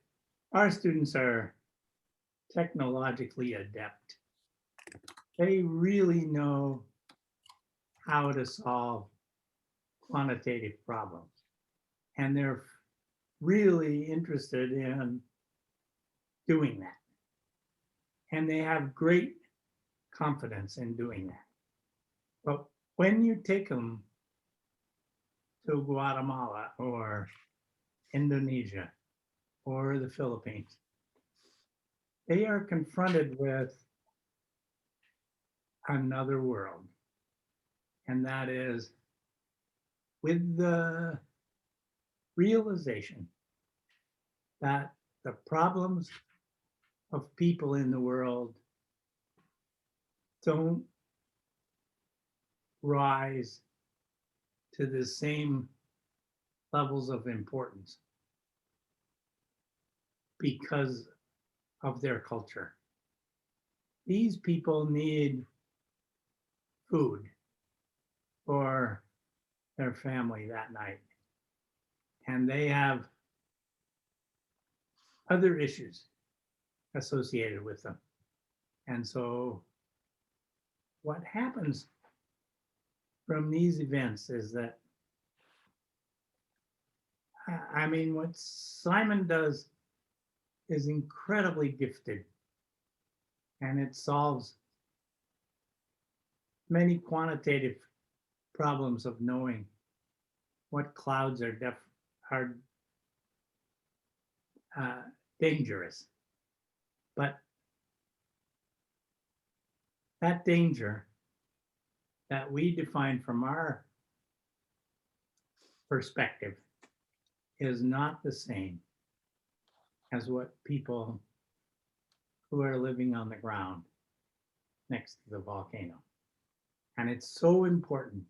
our students are technologically adept. They really know how to solve quantitative problems. And they're really interested in doing that. And they have great confidence in doing that. But when you take them to Guatemala or Indonesia or the Philippines, they are confronted with another world. And that is with the realization that the problems of people in the world don't rise to the same levels of importance because of their culture. These people need food for their family that night, and they have other issues associated with them. And so what happens from these events is that, I mean, what Simon does is incredibly gifted, and it solves many quantitative problems of knowing what clouds are dangerous. But that danger that we define from our perspective is not the same as what people who are living on the ground next to the volcano. And it's so important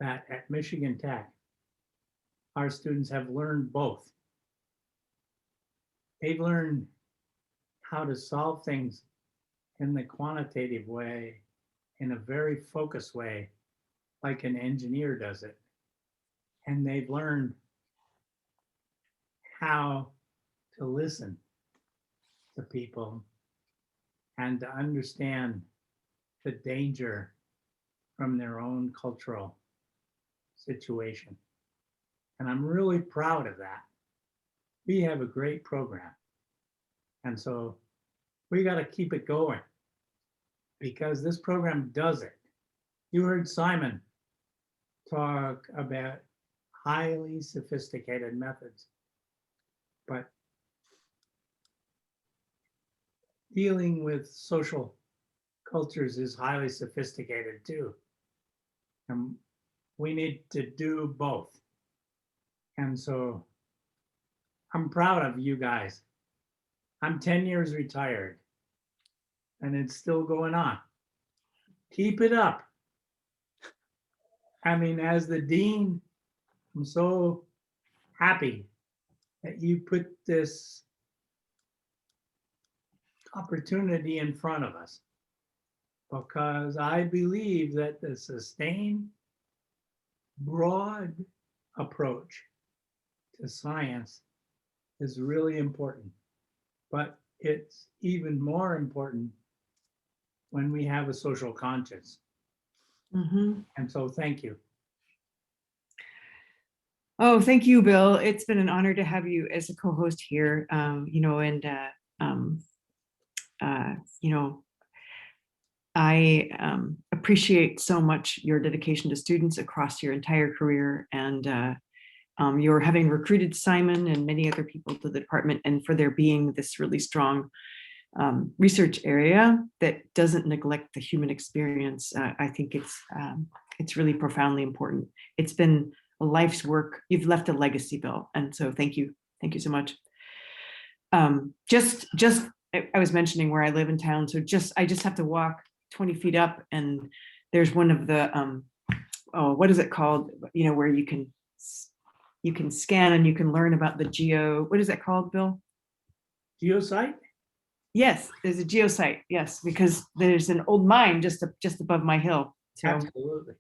that at Michigan Tech, our students have learned both. They've learned how to solve things in the quantitative way, in a very focused way, like an engineer does it. And they've learned how to listen to people and to understand the danger from their own cultural situation. And I'm really proud of that. We have a great program. And so we got to keep it going because this program does it. You heard Simon talk about highly sophisticated methods, but dealing with social cultures is highly sophisticated too. And we need to do both. And so I'm proud of you guys. I'm 10 years retired and it's still going on. Keep it up. I mean, as the dean, I'm so happy that you put this opportunity in front of us, because I believe that the sustained, broad approach to science is really important, but it's even more important when we have a social conscience. Mm-hmm. And so thank you. Oh, thank you, Bill. It's been an honor to have you as a co-host here. I appreciate so much your dedication to students across your entire career, and your having recruited Simon and many other people to the department, and for there being this really strong research area that doesn't neglect the human experience. I think it's really profoundly important. It's been a life's work. You've left a legacy, Bill, and so thank you so much. Just I was mentioning where I live in town, so I just have to walk 20 feet up, and there's one of the oh, what is it called? You know, where you can scan and you can learn about the what is that called, Bill? Geosite? Yes, there's a geosite. Yes, because there's an old mine just above my hill. So Absolutely.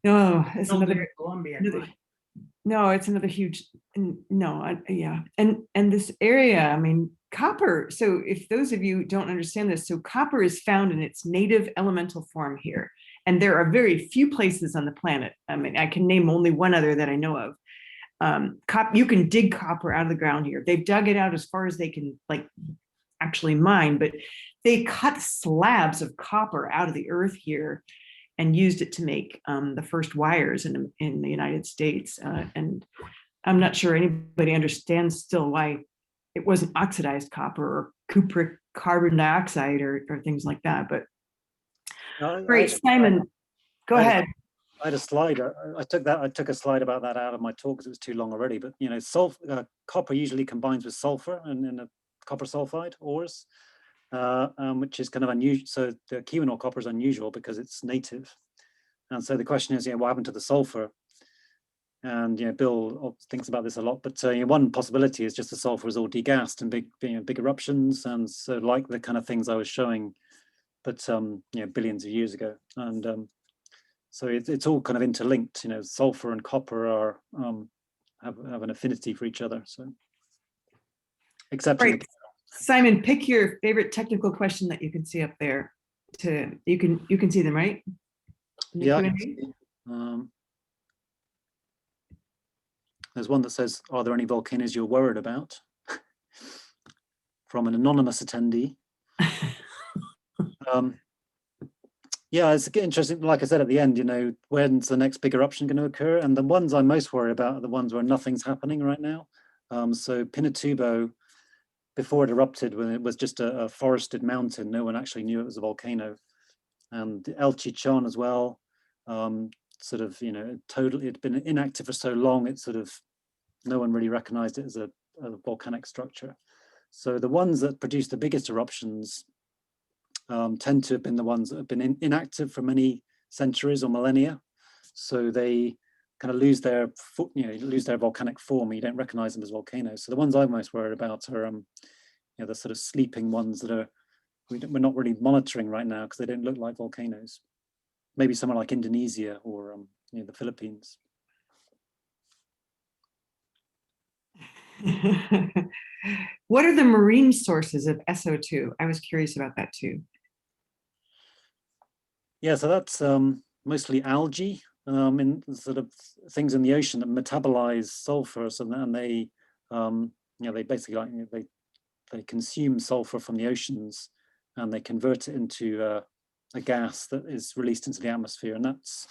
no, it's Built in another. Colombia. No, it's another huge. No, yeah, and this area. I mean, copper. So if those of you don't understand this, so copper is found in its native elemental form here, and there are very few places on the planet. I mean, I can name only one other that I know of. You can dig copper out of the ground here. They've dug it out as far as they can, like, actually mine, but they cut slabs of copper out of the earth here and used it to make the first wires in the United States. And I'm not sure anybody understands still why it wasn't oxidized copper or cupric carbon dioxide or things like that. But great, Simon, go ahead. I had a slide. I took a slide about that out of my talk because it was too long already. But you know, copper usually combines with sulfur in a copper sulfide ores, which is kind of unusual. So the Keweenaw copper is unusual because it's native. And so the question is, you know, what happened to the sulfur? And you know, Bill thinks about this a lot. But you know, one possibility is just the sulfur is all degassed and big eruptions, and so like the kind of things I was showing, but you know, billions of years ago. And so it's all kind of interlinked. You know, sulfur and copper are have an affinity for each other. So, except right. Simon, pick your favorite technical question that you can see up there. You can see them, right? Yeah. There's one that says, "Are there any volcanoes you're worried about?" From an anonymous attendee. Yeah, it's interesting. Like I said at the end, you know, when's the next big eruption going to occur? And the ones I'm most worried about are the ones where nothing's happening right now. So Pinatubo, before it erupted, when it was just a forested mountain, no one actually knew it was a volcano. And El Chichon as well, sort of, you know, it'd been inactive for so long, it's sort of, no one really recognized it as a volcanic structure. So the ones that produce the biggest eruptions tend to have been the ones that have been inactive for many centuries or millennia. So they kind of lose their volcanic form. You don't recognize them as volcanoes. So the ones I'm most worried about are you know, the sort of sleeping ones that we're not really monitoring right now because they don't look like volcanoes. Maybe somewhere like Indonesia or you know, the Philippines. What are the marine sources of SO2? I was curious about that too. Yeah, so that's mostly algae, in sort of things in the ocean that metabolize sulfur, and they, you know, they basically, like, you know, they consume sulfur from the oceans and they convert it into a gas that is released into the atmosphere, and that's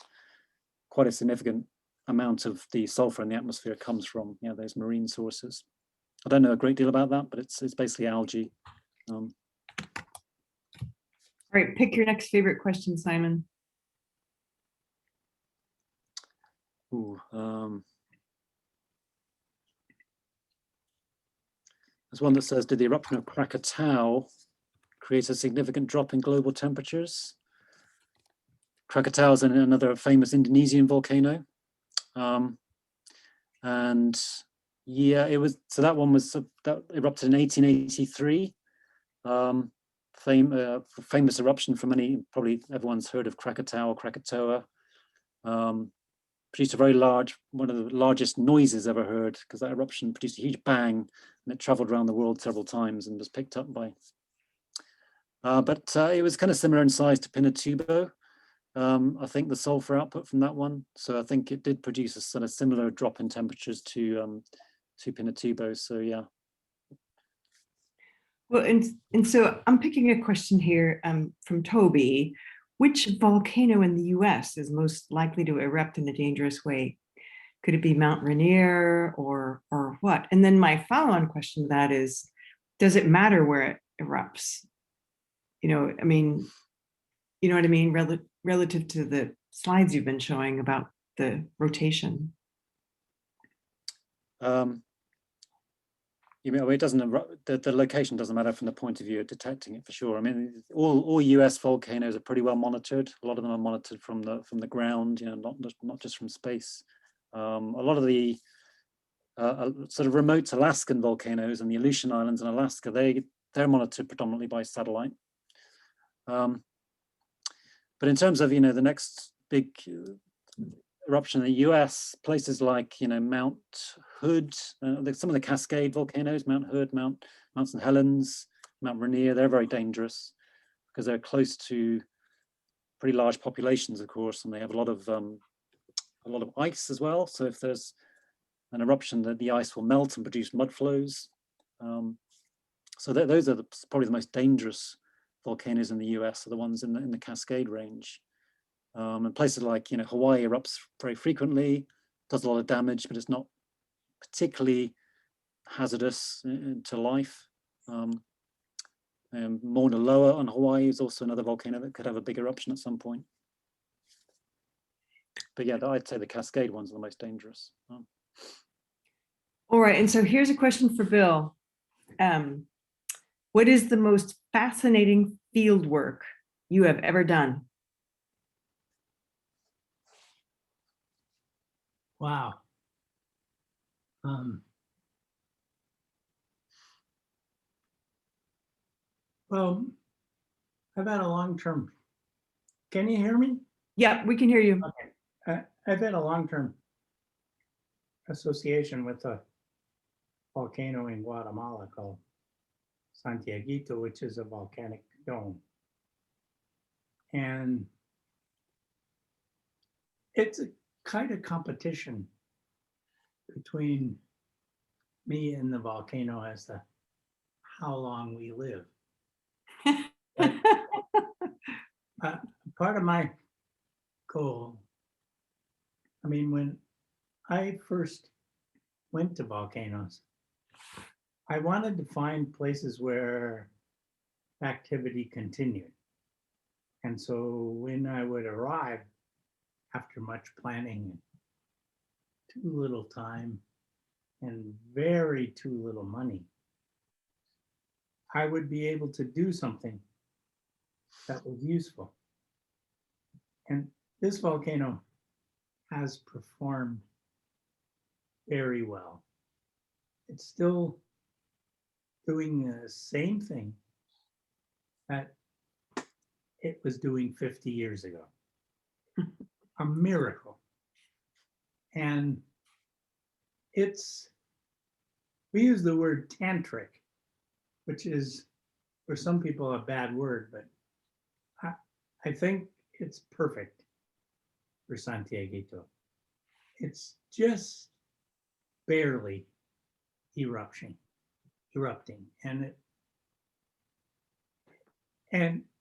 quite a significant amount of the sulfur in the atmosphere comes from, you know, those marine sources. I don't know a great deal about that, but it's basically algae. All right, pick your next favorite question, Simon. Ooh, there's one that says, did the eruption of Krakatau create a significant drop in global temperatures? Krakatau is another famous Indonesian volcano. And yeah, it was, so that one was, that erupted in 1883. Famous eruption for many, probably everyone's heard of Krakatau or Krakatoa. Produced a very large, one of the largest noises ever heard, because that eruption produced a huge bang and it traveled around the world several times and was picked up by. But it was kind of similar in size to Pinatubo. I think the sulfur output from that one. So I think it did produce a sort of similar drop in temperatures to Pinatubo. So yeah. Well, and so I'm picking a question here from Toby. Which volcano in the US is most likely to erupt in a dangerous way? Could it be Mount Rainier or what? And then my follow-on question to that is, does it matter where it erupts? You know, I mean, you know what I mean? Relative to the slides you've been showing about the rotation. You mean, it doesn't, the location doesn't matter from the point of view of detecting it for sure. I mean, all US volcanoes are pretty well monitored. A lot of them are monitored from the ground, you know, not just from space. A lot of the sort of remote Alaskan volcanoes and the Aleutian Islands in Alaska, they're monitored predominantly by satellite. But in terms of, you know, the next big eruption in the US, places like, you know, Mount Hood, some of the Cascade volcanoes, Mount Hood, Mount St. Helens, Mount Rainier, they're very dangerous because they're close to pretty large populations, of course, and they have a lot of ice as well. So if there's an eruption, that the ice will melt and produce mud flows. So those are probably the most dangerous volcanoes in the US, are the ones in the Cascade range. And places like, you know, Hawaii erupts very frequently, does a lot of damage, but it's not particularly hazardous to life. Mauna Loa on Hawaii is also another volcano that could have a big eruption at some point. But yeah, I'd say the Cascade ones are the most dangerous. All right, and so here's a question for Bill. What is the most fascinating field work you have ever done? Wow. Well, I've had a long-term, can you hear me? Yeah, we can hear you. Okay. I've had a long-term association with a volcano in Guatemala called Santiaguito, which is a volcanic dome. And it's a kind of competition between me and the volcano as to how long we live. Part of my goal, I mean, when I first went to volcanoes, I wanted to find places where activity continued. And so when I would arrive after much planning, too little time, and very too little money, I would be able to do something that was useful. And this volcano has performed very well. It's still doing the same thing that it was doing 50 years ago. A miracle. And we use the word tantric, which is for some people a bad word, but I think it's perfect for Santiaguito. It's just barely erupting, and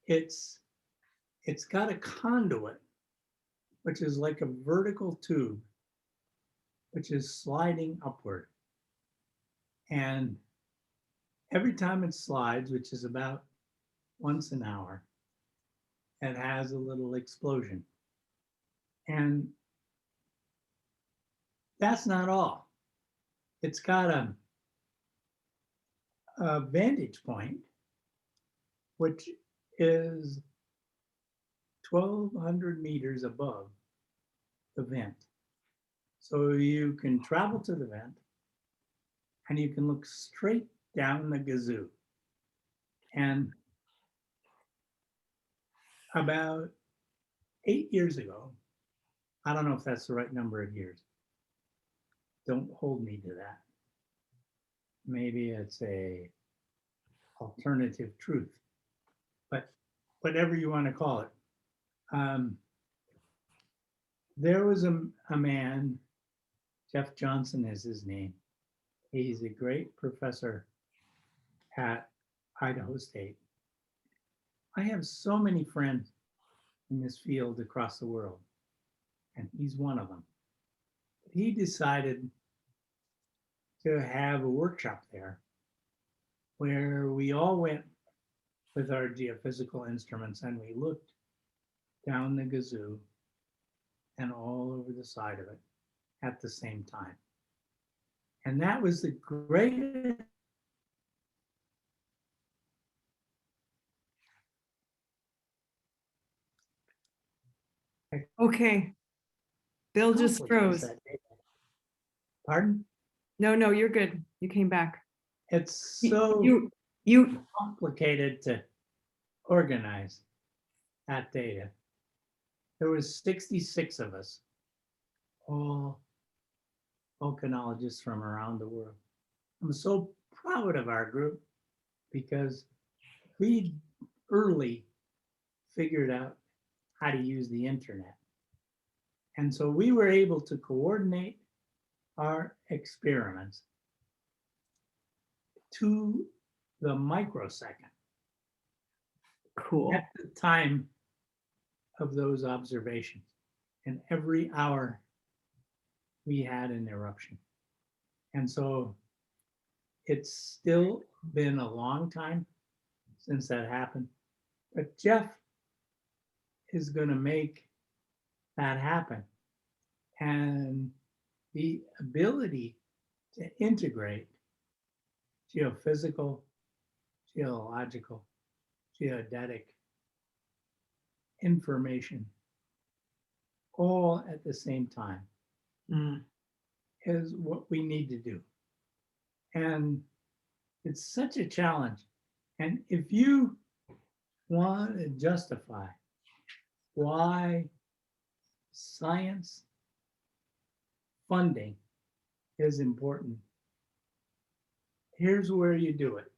it's got a conduit, which is like a vertical tube, which is sliding upward. And every time it slides, which is about once an hour, it has a little explosion. And that's not all. It's got a vantage point, which is 1,200 meters above the vent. So you can travel to the vent and you can look straight down the gazoo. And about 8 years ago, I don't know if that's the right number of years. Don't hold me to that. Maybe it's a alternative truth, but whatever you want to call it. There was a man, Jeff Johnson is his name. He's a great professor at Idaho State. I have so many friends in this field across the world, and he's one of them. He decided to have a workshop there where we all went with our geophysical instruments and we looked down the gazoo and all over the side of it at the same time. And that was the greatest. Okay. Bill just accomplishments froze. that day. Pardon? No, you're good. You came back. It's You, so you, complicated to organize that data. There was 66 of us, all volcanologists from around the world. I'm so proud of our group because we early figured out how to use the internet. And so we were able to coordinate our experiments to the microsecond cool. at the time of those observations. And every hour we had an eruption. And so it's still been a long time since that happened. But Jeff is going to make that happen. And the ability to integrate geophysical, geological, geodetic information all at the same time is what we need to do. And it's such a challenge. And if you want to justify why science funding is important, here's where you do it.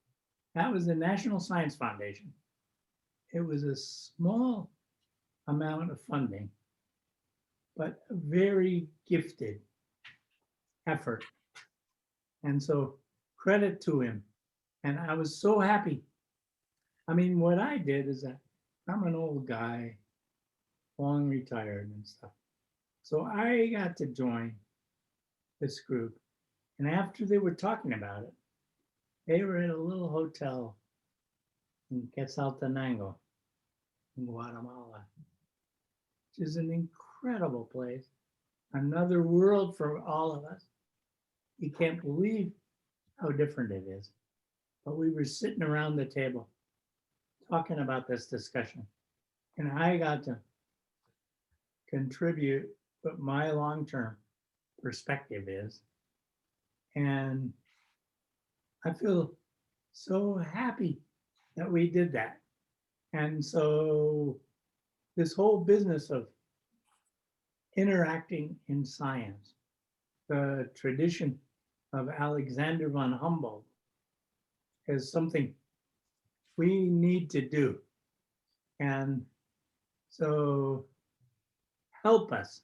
That was the National Science Foundation. It was a small amount of funding, but a very gifted effort. And so credit to him. And I was so happy. I mean, what I did is that I'm an old guy, long retired and stuff. So I got to join this group. And after they were talking about it, they were in a little hotel in Quetzaltenango in Guatemala, which is an incredible place, another world for all of us. You can't believe how different it is. But we were sitting around the table talking about this discussion, and I got to contribute what my long-term perspective is. And I feel so happy that we did that. And so this whole business of interacting in science, the tradition of Alexander von Humboldt, is something we need to do. And so help us,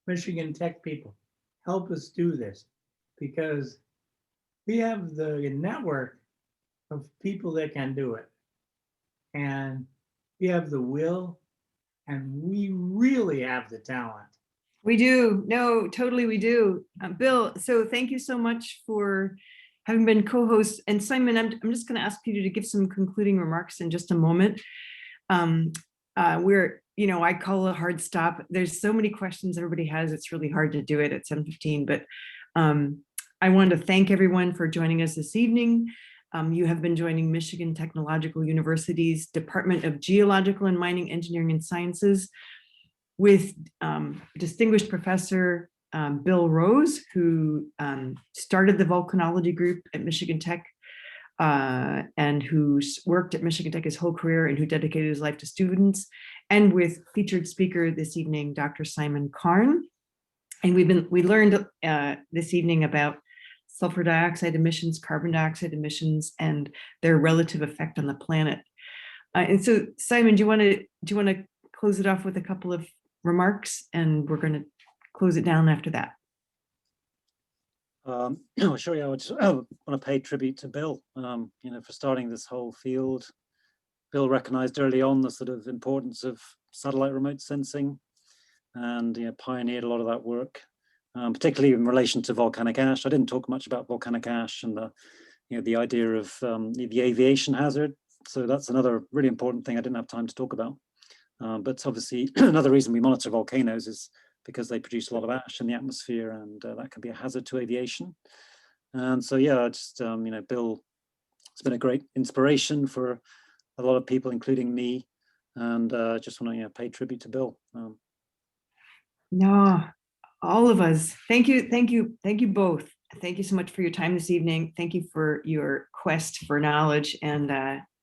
Michigan Tech people, help us do this, because we have the network of people that can do it. And we have the will, and we really have the talent. We do. No, totally we do. Bill, so thank you so much for having been co-host. And Simon, I'm just going to ask you to give some concluding remarks in just a moment. We're, I call a hard stop. There's so many questions everybody has. It's really hard to do it at 7:15, but I want to thank everyone for joining us this evening. You have been joining Michigan Technological University's Department of Geological and Mining Engineering and Sciences with distinguished professor Bill Rose, who started the volcanology group at Michigan Tech and who's worked at Michigan Tech his whole career and who dedicated his life to students, and with featured speaker this evening, Dr. Simon Carn. And we learned this evening about sulfur dioxide emissions, carbon dioxide emissions, and their relative effect on the planet. And so, Simon, do you want to close it off with a couple of remarks, and we're going to close it down after that? Sure, yeah, I just want to pay tribute to Bill, for starting this whole field. Bill recognized early on the sort of importance of satellite remote sensing and pioneered a lot of that work, particularly in relation to volcanic ash. I didn't talk much about volcanic ash and the idea of the aviation hazard. So that's another really important thing I didn't have time to talk about. But obviously another reason we monitor volcanoes is because they produce a lot of ash in the atmosphere, and that can be a hazard to aviation. And so, yeah, just, Bill has been a great inspiration for a lot of people, including me. And just want to pay tribute to Bill. No, all of us. Thank you both. Thank you so much for your time this evening. Thank you for your quest for knowledge. And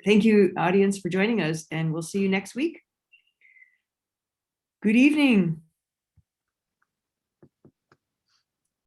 thank you, audience, for joining us. And we'll see you next week. Good evening.